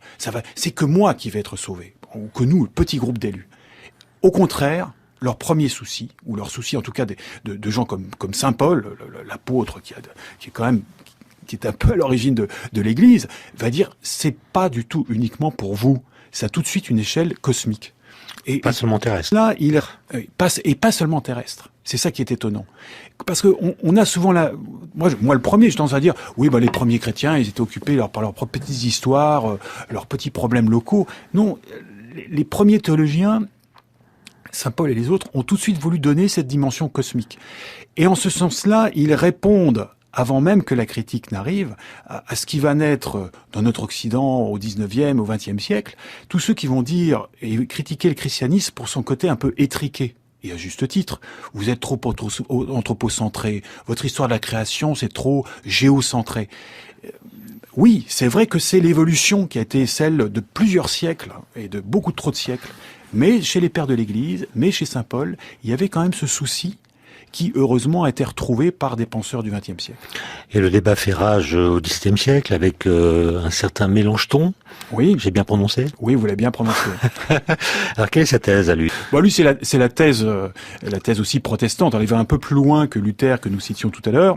C'est que moi qui vais être sauvé, ou que nous, le petit groupe d'élus. Au contraire, leur premier souci, ou leur souci en tout cas de gens comme Saint Paul, l'apôtre qui est quand même, qui est un peu à l'origine de l'Église, va dire, c'est pas du tout uniquement pour vous, ça a tout de suite une échelle cosmique. Pas seulement terrestre. Là, pas seulement terrestre. C'est ça qui est étonnant. Parce que on a souvent moi le premier, je tendance à dire, oui, les premiers chrétiens, ils étaient occupés par leurs propres petites histoires, leurs petits problèmes locaux. Non, les premiers théologiens, Saint Paul et les autres, ont tout de suite voulu donner cette dimension cosmique. Et en ce sens-là, ils répondent avant même que la critique n'arrive, à ce qui va naître dans notre Occident au 19e, au 20e siècle, tous ceux qui vont dire et critiquer le christianisme pour son côté un peu étriqué, et à juste titre, vous êtes trop anthropocentré, votre histoire de la création c'est trop géocentré. Oui, c'est vrai que c'est l'évolution qui a été celle de plusieurs siècles, et de beaucoup trop de siècles, mais chez les pères de l'Église, mais chez Saint Paul, il y avait quand même ce souci qui, heureusement, a été retrouvé par des penseurs du XXe siècle. Et le débat fait rage au XVIIe siècle avec un certain Mélanchthon. Oui. J'ai bien prononcé? Oui, vous l'avez bien prononcé. Alors, quelle est sa thèse à lui? Lui, c'est la thèse aussi protestante. Elle va un peu plus loin que Luther, que nous citions tout à l'heure.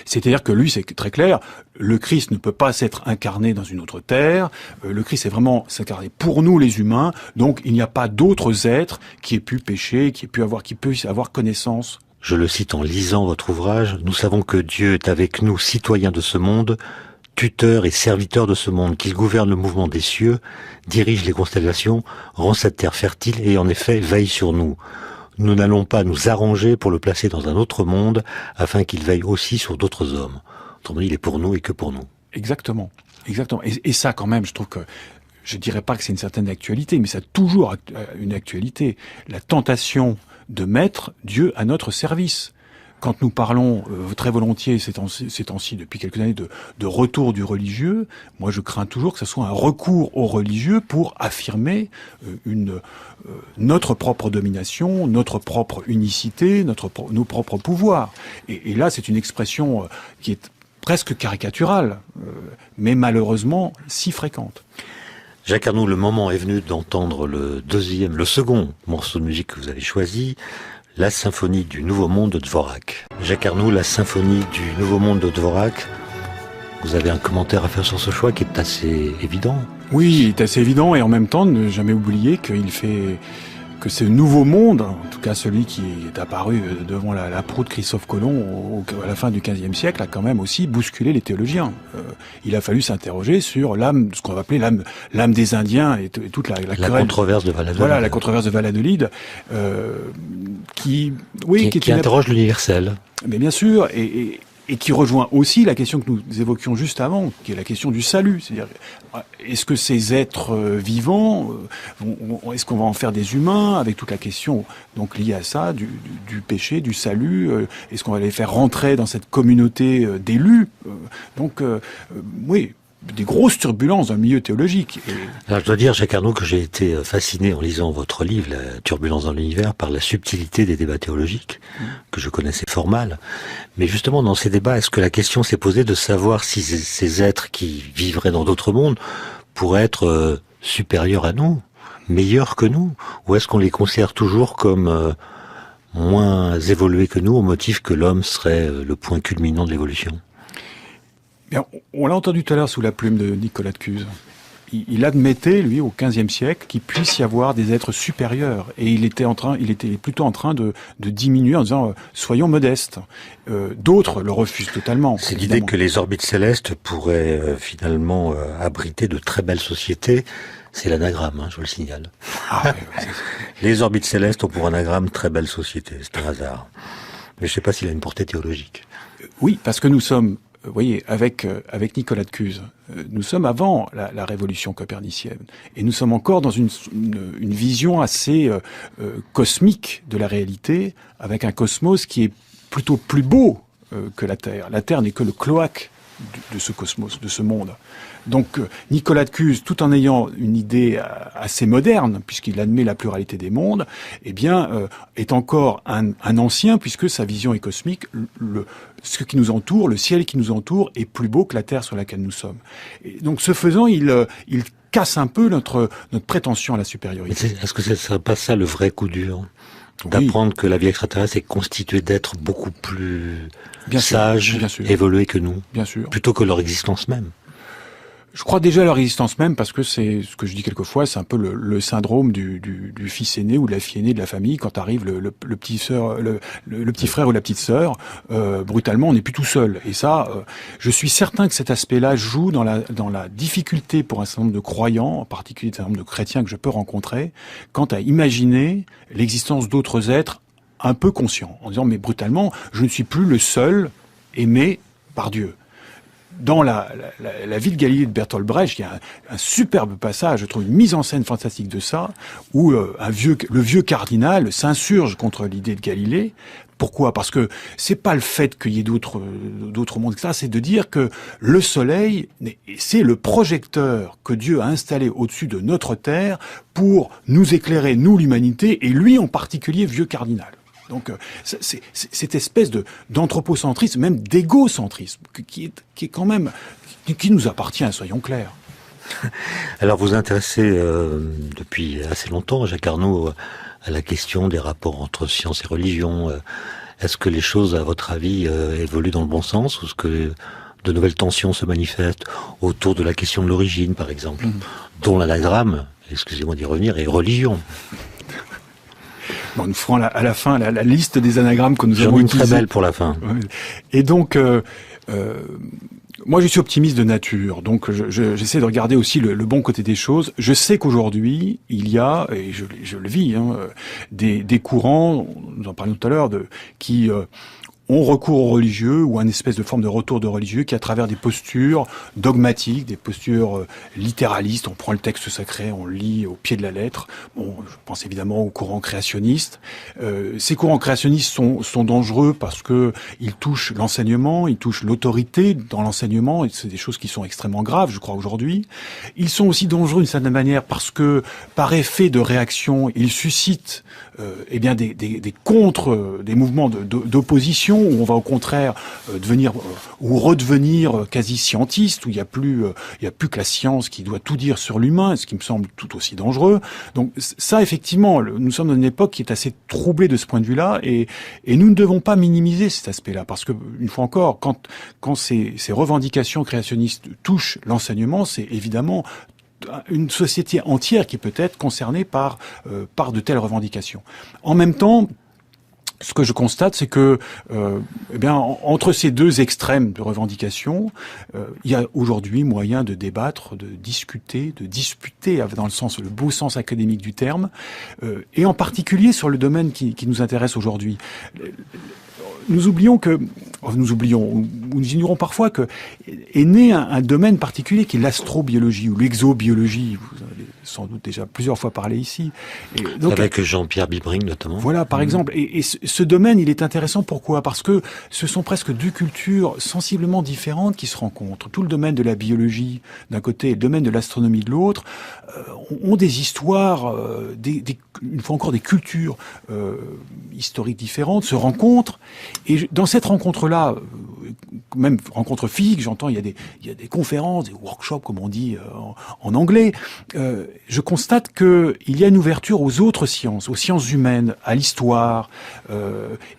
C'est-à-dire que lui, c'est très clair, le Christ ne peut pas s'être incarné dans une autre terre, le Christ est vraiment s'incarner pour nous les humains, donc il n'y a pas d'autres êtres qui aient pu pécher, qui puissent avoir connaissance Je le cite en lisant votre ouvrage, « Nous savons que Dieu est avec nous, citoyens de ce monde, tuteur et serviteur de ce monde, qu'il gouverne le mouvement des cieux, dirige les constellations, rend cette terre fertile et en effet veille sur nous. Nous n'allons pas nous arranger pour le placer dans un autre monde afin qu'il veille aussi sur d'autres hommes. » Autrement dit, il est pour nous et que pour nous. Exactement. Exactement. Et ça, quand même, je trouve que, je dirais pas que c'est une certaine actualité, mais ça a toujours une actualité. La tentation de mettre Dieu à notre service. Quand nous parlons très volontiers ces temps-ci, depuis quelques années, de retour du religieux, moi je crains toujours que ce soit un recours au religieux pour affirmer notre propre domination, notre propre unicité, nos propres pouvoirs. Et là, c'est une expression qui est presque caricaturale, mais malheureusement si fréquente. Jacques Arnoux, le moment est venu d'entendre le second morceau de musique que vous avez choisi, la symphonie du Nouveau Monde de Dvorak. Jacques Arnoux, la symphonie du Nouveau Monde de Dvorak, vous avez un commentaire à faire sur ce choix qui est assez évident. Oui, il est assez évident, et en même temps, ne jamais oublier que ce nouveau monde, en tout cas celui qui est apparu devant la proue de Christophe Colomb à la fin du XVe siècle, a quand même aussi bousculé les théologiens. Il a fallu s'interroger sur l'âme, ce qu'on va appeler l'âme des Indiens et toute la controverse de Valladolid. Voilà, la controverse de Valladolid, qui interroge l'universel. Mais bien sûr, et qui rejoint aussi la question que nous évoquions juste avant, qui est la question du salut. C'est-à-dire, est-ce que ces êtres vivants, est-ce qu'on va en faire des humains, avec toute la question donc liée à ça, du péché, du salut, est-ce qu'on va les faire rentrer dans cette communauté d'élus? Oui, des grosses turbulences dans le milieu théologique. Alors je dois dire, Jacques Arnoux, que j'ai été fasciné en lisant votre livre, La turbulence dans l'univers, par la subtilité des débats théologiques, que je connaissais fort mal. Mais justement, dans ces débats, est-ce que la question s'est posée de savoir si ces êtres qui vivraient dans d'autres mondes pourraient être supérieurs à nous, meilleurs que nous, ou est-ce qu'on les considère toujours comme moins évolués que nous, au motif que l'homme serait le point culminant de l'évolution? Bien, on l'a entendu tout à l'heure sous la plume de Nicolas de Cuse. Il admettait, lui, au XVe siècle, qu'il puisse y avoir des êtres supérieurs. Et il était plutôt en train de diminuer en disant soyons modestes. D'autres le refusent totalement. C'est l'idée que les orbites célestes pourraient finalement abriter de très belles sociétés. C'est l'anagramme, je vous le signale. Ah, les orbites célestes ont pour anagramme très belle société. C'est un hasard. Mais je ne sais pas s'il a une portée théologique. Oui, parce que nous sommes, vous voyez, avec Nicolas de Cuse, nous sommes avant la révolution copernicienne, et nous sommes encore dans une vision assez cosmique de la réalité, avec un cosmos qui est plutôt plus beau que la Terre. La Terre n'est que le cloaque de ce cosmos, de ce monde. Donc Nicolas de Cuse, tout en ayant une idée assez moderne, puisqu'il admet la pluralité des mondes, eh bien, est encore un ancien, puisque sa vision est cosmique. Ce qui nous entoure, le ciel qui nous entoure, est plus beau que la terre sur laquelle nous sommes. Et donc, ce faisant, il casse un peu notre prétention à la supériorité. Est-ce que ce ne serait pas ça le vrai coup dur ? D'apprendre que la vie extraterrestre est constituée d'êtres beaucoup plus sages, évolués que nous, plutôt que leur existence même. Je crois déjà à leur existence même, parce que c'est ce que je dis quelquefois, c'est un peu le syndrome du fils aîné ou de la fille aînée de la famille. Quand arrive le petit frère ou la petite sœur, brutalement, on n'est plus tout seul. Et ça, je suis certain que cet aspect-là joue dans la difficulté pour un certain nombre de croyants, en particulier un certain nombre de chrétiens que je peux rencontrer, quant à imaginer l'existence d'autres êtres un peu conscients, en disant mais brutalement, je ne suis plus le seul aimé par Dieu. Dans la vie de Galilée de Bertolt Brecht, il y a un superbe passage, je trouve une mise en scène fantastique de ça, où le vieux cardinal s'insurge contre l'idée de Galilée. Pourquoi ? Parce que c'est pas le fait qu'il y ait d'autres mondes, etc. C'est de dire que le soleil, c'est le projecteur que Dieu a installé au-dessus de notre terre pour nous éclairer, nous l'humanité, et lui en particulier, vieux cardinal. Donc, c'est cette espèce d'anthropocentrisme, même d'égocentrisme, qui est quand même, qui nous appartient, soyons clairs. Alors, vous intéressez depuis assez longtemps, Jacques Arnoux, à la question des rapports entre science et religion. Est-ce que les choses, à votre avis, évoluent dans le bon sens, ou est-ce que de nouvelles tensions se manifestent autour de la question de l'origine, par exemple, dont l'anagramme, excusez-moi d'y revenir, est religion? Bon, nous ferons à la fin la liste des anagrammes que nous avons J'en ai une utilisés. très belle pour la fin. Et donc, moi, je suis optimiste de nature, donc j'essaie de regarder aussi le bon côté des choses. Je sais qu'aujourd'hui, il y a, et je le vis, des courants, nous en parlions tout à l'heure, qui ont recours aux religieux ou une espèce de forme de retour de religieux qui, à travers des postures dogmatiques, des postures littéralistes, on prend le texte sacré, on le lit au pied de la lettre. Bon, je pense évidemment aux courants créationnistes. Ces courants créationnistes sont dangereux parce que ils touchent l'enseignement, ils touchent l'autorité dans l'enseignement, et c'est des choses qui sont extrêmement graves, je crois, aujourd'hui. Ils sont aussi dangereux d'une certaine manière parce que, par effet de réaction, ils suscitent des mouvements d'opposition où on va au contraire devenir ou redevenir quasi scientiste, où il y a plus que la science qui doit tout dire sur l'humain, ce qui me semble tout aussi dangereux. Donc ça, effectivement, nous sommes dans une époque qui est assez troublée de ce point de vue-là, et nous ne devons pas minimiser cet aspect-là, parce que une fois encore, quand ces revendications créationnistes touchent l'enseignement, c'est évidemment une société entière qui peut être concernée par de telles revendications. En même temps, ce que je constate, c'est que, entre ces deux extrêmes de revendications, il y a aujourd'hui moyen de débattre, de discuter, de disputer, dans le beau sens académique du terme, et en particulier sur le domaine qui nous intéresse aujourd'hui. Nous ignorons parfois que est né un domaine particulier qui est l'astrobiologie ou l'exobiologie. Vous en avez sans doute déjà plusieurs fois parlé ici. Et donc, avec Jean-Pierre Bibring notamment. Voilà, par exemple. Et ce domaine, il est intéressant. Pourquoi ? Parce que ce sont presque deux cultures sensiblement différentes qui se rencontrent. Tout le domaine de la biologie d'un côté et le domaine de l'astronomie de l'autre ont des histoires, une fois encore des cultures historiques différentes se rencontrent. Et dans cette rencontre-là, même rencontre physique, j'entends, il y a des conférences, des workshops, comme on dit en anglais. Je constate que il y a une ouverture aux autres sciences, aux sciences humaines, à l'histoire,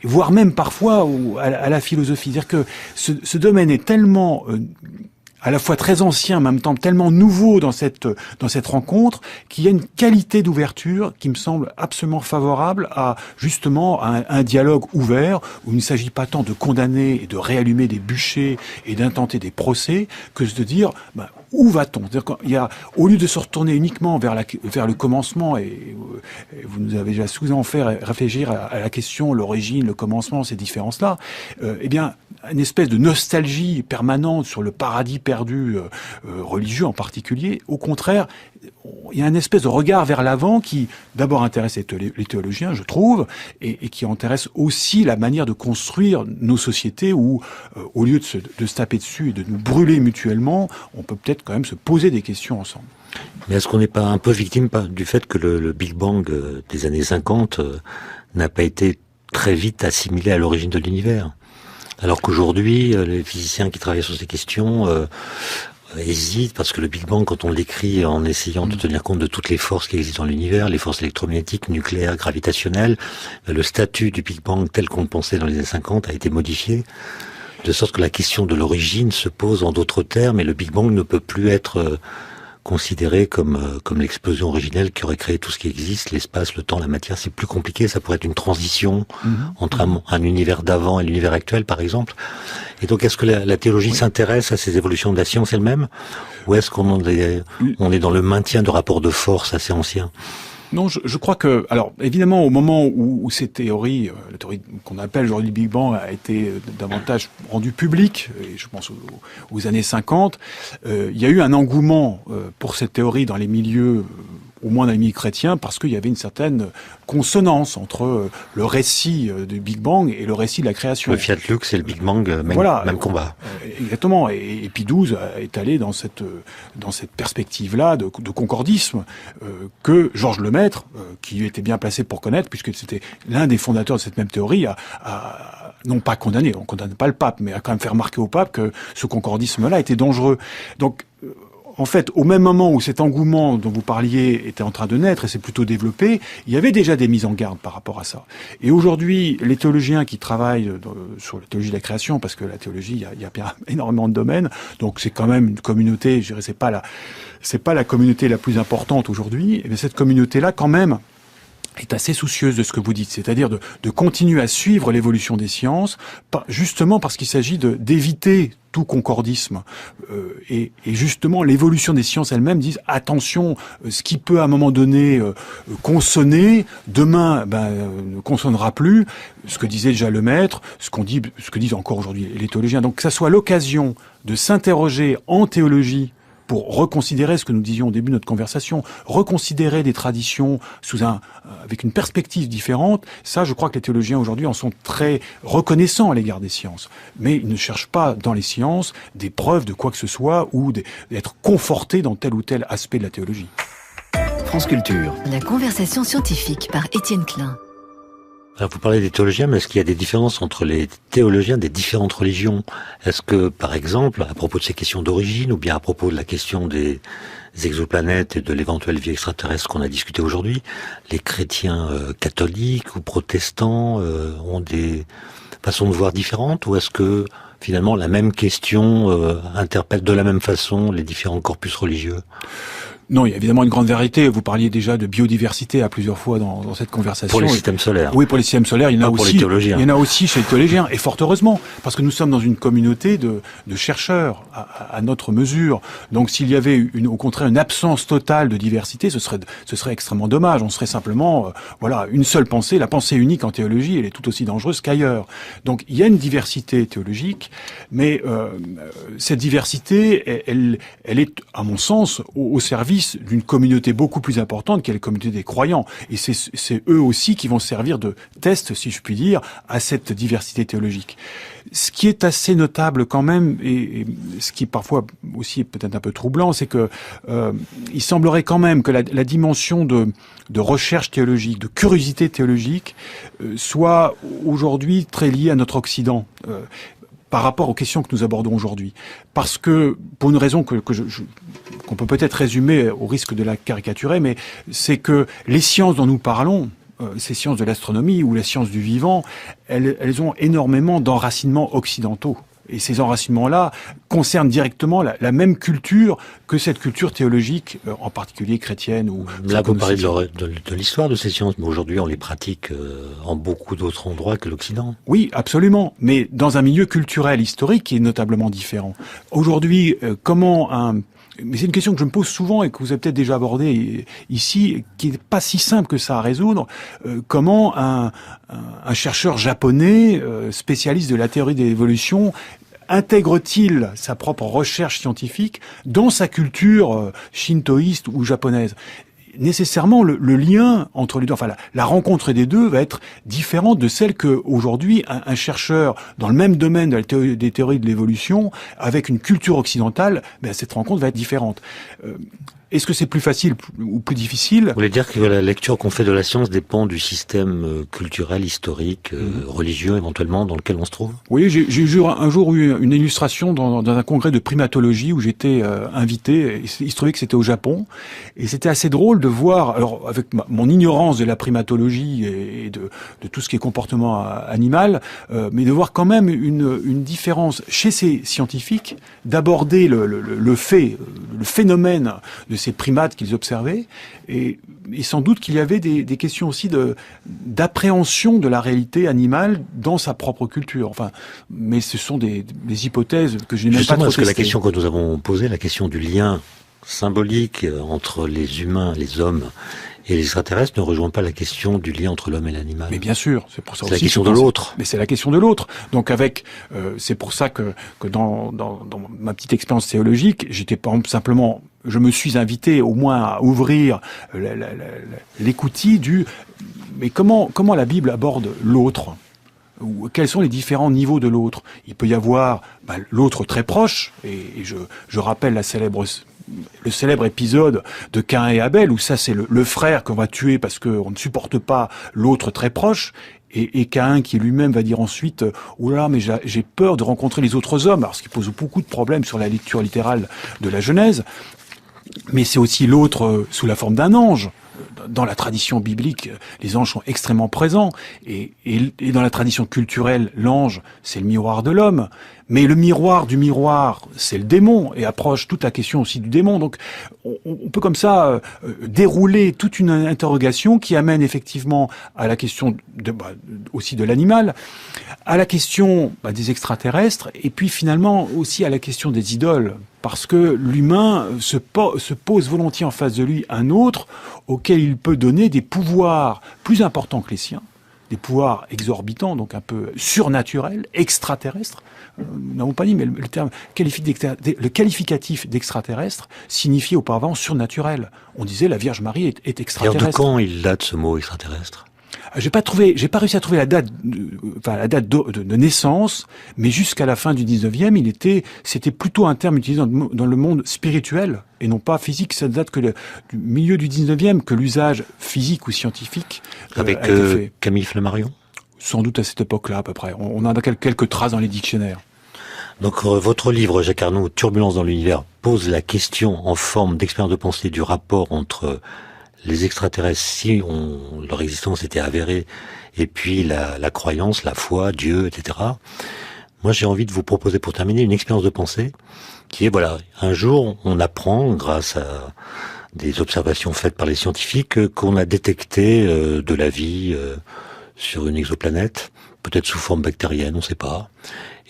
voire même parfois à la philosophie. C'est-à-dire que ce domaine est tellement à la fois très ancien, mais en même temps tellement nouveau dans cette rencontre, qu'il y a une qualité d'ouverture qui me semble absolument favorable à justement un dialogue ouvert où il ne s'agit pas tant de condamner et de réallumer des bûchers et d'intenter des procès que de dire où va-t-on ? C'est-à-dire qu'il y a, au lieu de se retourner uniquement vers le commencement, et vous nous avez déjà souvent fait réfléchir à la question, l'origine, le commencement, ces différences-là, une espèce de nostalgie permanente sur le paradis perdu religieux en particulier. Au contraire, il y a une espèce de regard vers l'avant qui d'abord intéresse les théologiens, je trouve, et qui intéresse aussi la manière de construire nos sociétés où, au lieu de se taper dessus et de nous brûler mutuellement, on peut peut-être quand même se poser des questions ensemble. Mais est-ce qu'on n'est pas un peu victime du fait que le Big Bang des années 50 n'a pas été très vite assimilé à l'origine de l'univers ? Alors qu'aujourd'hui, les physiciens qui travaillent sur ces questions hésitent, parce que le Big Bang, quand on l'écrit en essayant de tenir compte de toutes les forces qui existent dans l'univers, les forces électromagnétiques, nucléaires, gravitationnelles, le statut du Big Bang tel qu'on le pensait dans les années 50 a été modifié, de sorte que la question de l'origine se pose en d'autres termes, et le Big Bang ne peut plus être considéré comme l'explosion originelle qui aurait créé tout ce qui existe, l'espace, le temps, la matière. C'est plus compliqué, ça pourrait être une transition entre un univers d'avant et l'univers actuel, par exemple. Et donc, est-ce que la théologie s'intéresse à ces évolutions de la science elle-même, ou est-ce qu'on est dans le maintien de rapports de force assez anciens ? Non, je crois que, alors évidemment, au moment où ces théories, la théorie qu'on appelle aujourd'hui le Big Bang, a été davantage rendue publique, et je pense aux années 50, il y a eu un engouement pour cette théorie dans les milieux, au moins dans les milieux chrétiens, parce qu'il y avait une certaine consonance entre le récit du Big Bang et le récit de la création. Le Fiat Lux et le Big Bang, même combat. Exactement. Et Pie XII est allé dans cette perspective-là de concordisme que Georges Lemaître, qui était bien placé pour connaître, puisque c'était l'un des fondateurs de cette même théorie, a non pas condamné, on condamne pas le pape, mais a quand même fait remarquer au pape que ce concordisme-là était dangereux. Donc, en fait, au même moment où cet engouement dont vous parliez était en train de naître et s'est plutôt développé, il y avait déjà des mises en garde par rapport à ça. Et aujourd'hui, les théologiens qui travaillent sur la théologie de la création, parce que la théologie, il y a bien énormément de domaines, donc c'est quand même une communauté, je dirais, c'est pas la communauté la plus importante aujourd'hui, mais cette communauté-là, quand même, est assez soucieuse de ce que vous dites, c'est-à-dire de continuer à suivre l'évolution des sciences, justement parce qu'il s'agit d'éviter tout concordisme. Et justement, l'évolution des sciences elles-mêmes disent attention, ce qui peut à un moment donné consonner, demain ne consonnera plus. Ce que disait déjà le maître, ce que disent encore aujourd'hui les théologiens. Donc que ça soit l'occasion de s'interroger en théologie pour reconsidérer ce que nous disions au début de notre conversation, reconsidérer des traditions avec une perspective différente, ça, je crois que les théologiens aujourd'hui en sont très reconnaissants à l'égard des sciences. Mais ils ne cherchent pas dans les sciences des preuves de quoi que ce soit ou d'être confortés dans tel ou tel aspect de la théologie. France Culture. La conversation scientifique par Étienne Klein. Alors vous parlez des théologiens, mais est-ce qu'il y a des différences entre les théologiens des différentes religions? Est-ce que, par exemple, à propos de ces questions d'origine, ou bien à propos de la question des exoplanètes et de l'éventuelle vie extraterrestre qu'on a discuté aujourd'hui, les chrétiens catholiques ou protestants ont des façons de voir différentes, ou est-ce que finalement la même question interpelle de la même façon les différents corpus religieux? Non, il y a évidemment une grande vérité. Vous parliez déjà de biodiversité à plusieurs fois dans cette conversation. Pour les systèmes solaires. Oui, pour les systèmes solaires, il y en a aussi. Pour les théologiens. Il y en a aussi chez les théologiens, et fort heureusement, parce que nous sommes dans une communauté de chercheurs à notre mesure. Donc, s'il y avait au contraire une absence totale de diversité, ce serait extrêmement dommage. On serait simplement, une seule pensée. La pensée unique en théologie, elle est tout aussi dangereuse qu'ailleurs. Donc, il y a une diversité théologique, mais cette diversité, elle est, à mon sens, au service d'une communauté beaucoup plus importante qu'est la communauté des croyants. Et c'est eux aussi qui vont servir de test, si je puis dire, à cette diversité théologique. Ce qui est assez notable quand même, et ce qui parfois aussi est peut-être un peu troublant, c'est que il semblerait quand même que la dimension de recherche théologique, de curiosité théologique, soit aujourd'hui très liée à notre Occident. Par rapport aux questions que nous abordons aujourd'hui. Parce que, pour une raison qu'on peut peut-être résumer au risque de la caricaturer, mais c'est que les sciences dont nous parlons, ces sciences de l'astronomie ou les sciences du vivant, elles ont énormément d'enracinements occidentaux. Et ces enracinements-là concernent directement la même culture que cette culture théologique, en particulier chrétienne. Là, vous parlez de l'histoire de ces sciences, mais aujourd'hui, on les pratique en beaucoup d'autres endroits que l'Occident. Oui, absolument, mais dans un milieu culturel historique qui est notablement différent. Aujourd'hui, mais c'est une question que je me pose souvent et que vous avez peut-être déjà abordée ici, qui n'est pas si simple que ça à résoudre. Comment un chercheur japonais, spécialiste de la théorie de l'évolution, intègre-t-il sa propre recherche scientifique dans sa culture shintoïste ou japonaise? Nécessairement, le lien entre les deux, enfin la rencontre des deux va être différente de celle que aujourd'hui un chercheur dans le même domaine des théories de l'évolution, avec une culture occidentale, cette rencontre va être différente. Est-ce que c'est plus facile ou plus difficile? Vous voulez dire que la lecture qu'on fait de la science dépend du système culturel, historique, religieux éventuellement dans lequel on se trouve? Oui, j'ai un jour eu une illustration dans un congrès de primatologie où j'étais invité. Il se trouvait que c'était au Japon et c'était assez drôle de voir, alors avec mon ignorance de la primatologie et de tout ce qui est comportement animal, mais de voir quand même une différence chez ces scientifiques d'aborder le phénomène de ces primates qu'ils observaient, et sans doute qu'il y avait des questions aussi d'appréhension de la réalité animale dans sa propre culture. Enfin, mais ce sont des hypothèses que je n'ai même pas trop testées. Parce que la question que nous avons posée, la question du lien symbolique entre les humains, les hommes et les extraterrestres, ne rejoint pas la question du lien entre l'homme et l'animal. Mais bien sûr, c'est pour ça aussi. C'est la question de l'autre. Mais c'est la question de l'autre. Donc c'est pour ça que dans ma petite expérience théologique, j'étais pas simplement, je me suis invité au moins à ouvrir l'écoutille mais comment la Bible aborde l'autre? Ou quels sont les différents niveaux de l'autre? Il peut y avoir l'autre très proche, et je rappelle le célèbre épisode de Caïn et Abel, où ça c'est le frère qu'on va tuer parce qu'on ne supporte pas l'autre très proche, et Caïn qui lui-même va dire ensuite « Oh là, mais j'ai peur de rencontrer les autres hommes », alors ce qui pose beaucoup de problèmes sur la lecture littérale de la Genèse. Mais c'est aussi l'autre sous la forme d'un ange, dans la tradition biblique, les anges sont extrêmement présents. Et dans la tradition culturelle, l'ange, c'est le miroir de l'homme. Mais le miroir du miroir, c'est le démon, et approche toute la question aussi du démon. Donc, on peut comme ça dérouler toute une interrogation qui amène effectivement à la question aussi de l'animal, à la question des extraterrestres, et puis finalement aussi à la question des idoles. Parce que l'humain se pose volontiers en face de lui un autre auquel il peut donner des pouvoirs plus importants que les siens, des pouvoirs exorbitants, donc un peu surnaturels, extraterrestres. Nous n'avons pas dit, mais le terme le qualificatif d'extraterrestre signifiait auparavant surnaturel. On disait la Vierge Marie est extraterrestre. Alors de quand il date ce mot extraterrestre ? J'ai pas réussi à trouver la date de naissance, mais jusqu'à la fin du 19e, c'était plutôt un terme utilisé dans le monde spirituel et non pas physique. Ça date que du milieu du 19e que l'usage physique ou scientifique avec a été fait. Camille Flammarion. Sans doute à cette époque-là, à peu près. On a quelques traces dans les dictionnaires. Donc votre livre, Jacques Arnaud, Turbulence dans l'univers, pose la question en forme d'expérience de pensée du rapport entre les extraterrestres, si leur existence était avérée, et puis la croyance, la foi, Dieu, etc. Moi, j'ai envie de vous proposer, pour terminer, une expérience de pensée qui est, voilà, un jour, on apprend, grâce à des observations faites par les scientifiques, qu'on a détecté de la vie sur une exoplanète, peut-être sous forme bactérienne, on ne sait pas.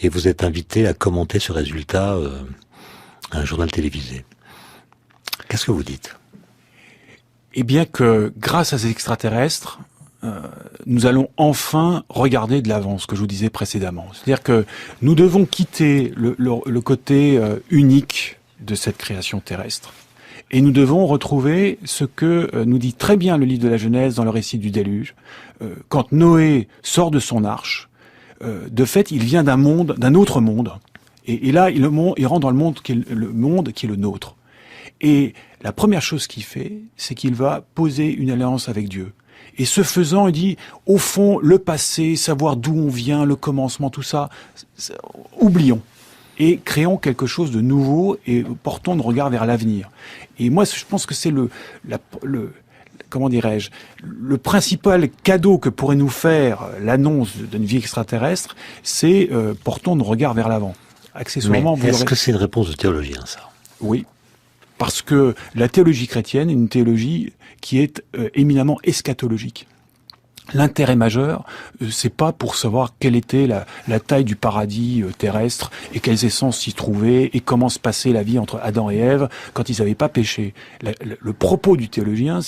Et vous êtes invité à commenter ce résultat à un journal télévisé. Qu'est-ce que vous dites ? Eh bien que, grâce à ces extraterrestres, nous allons enfin regarder de l'avant, ce que je vous disais précédemment. C'est-à-dire que nous devons quitter le côté unique de cette création terrestre. Et nous devons retrouver ce que nous dit très bien le livre de la Genèse dans le récit du déluge. Quand Noé sort de son arche, de fait, il vient d'un autre monde. Et là, il rentre dans le monde qui est le nôtre. Et la première chose qu'il fait, c'est qu'il va poser une alliance avec Dieu. Et ce faisant, il dit, au fond, le passé, savoir d'où on vient, le commencement, tout ça, oublions. Et créons quelque chose de nouveau et portons le regard vers l'avenir. Et moi, je pense que c'est comment dirais-je, le principal cadeau que pourrait nous faire l'annonce d'une vie extraterrestre, c'est portons nos regards vers l'avant. Accessoirement, mais est-ce que c'est une réponse de théologien, ça ? Oui. Parce que la théologie chrétienne est une théologie qui est éminemment eschatologique. L'intérêt majeur, c'est pas pour savoir quelle était la taille du paradis terrestre et quelles essences s'y trouvaient et comment se passait la vie entre Adam et Ève quand ils n'avaient pas péché. Le propos du théologien,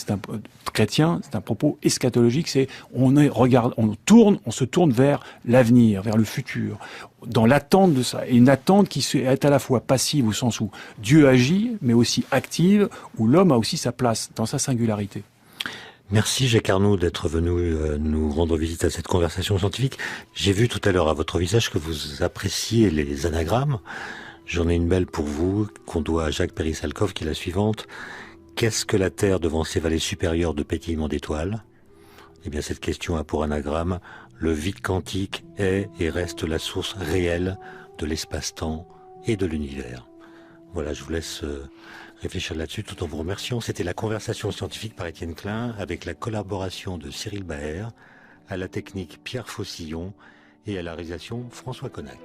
chrétien, c'est un propos eschatologique, c'est on se tourne vers l'avenir, vers le futur, dans l'attente de ça. Et une attente qui est à la fois passive au sens où Dieu agit, mais aussi active, où l'homme a aussi sa place dans sa singularité. Merci Jacques Arnaud d'être venu nous rendre visite à cette conversation scientifique. J'ai vu tout à l'heure à votre visage que vous appréciez les anagrammes. J'en ai une belle pour vous, qu'on doit à Jacques Perry-Salkov, qui est la suivante. Qu'est-ce que la Terre devant ses vallées supérieures de pétillement d'étoiles ? Eh bien, cette question a pour anagramme « Le vide quantique est et reste la source réelle de l'espace-temps et de l'univers ». Voilà, je vous laisse réfléchir là-dessus tout en vous remerciant. C'était la conversation scientifique par Étienne Klein avec la collaboration de Cyril Baer, à la technique Pierre Faucillon et à la réalisation François Connac.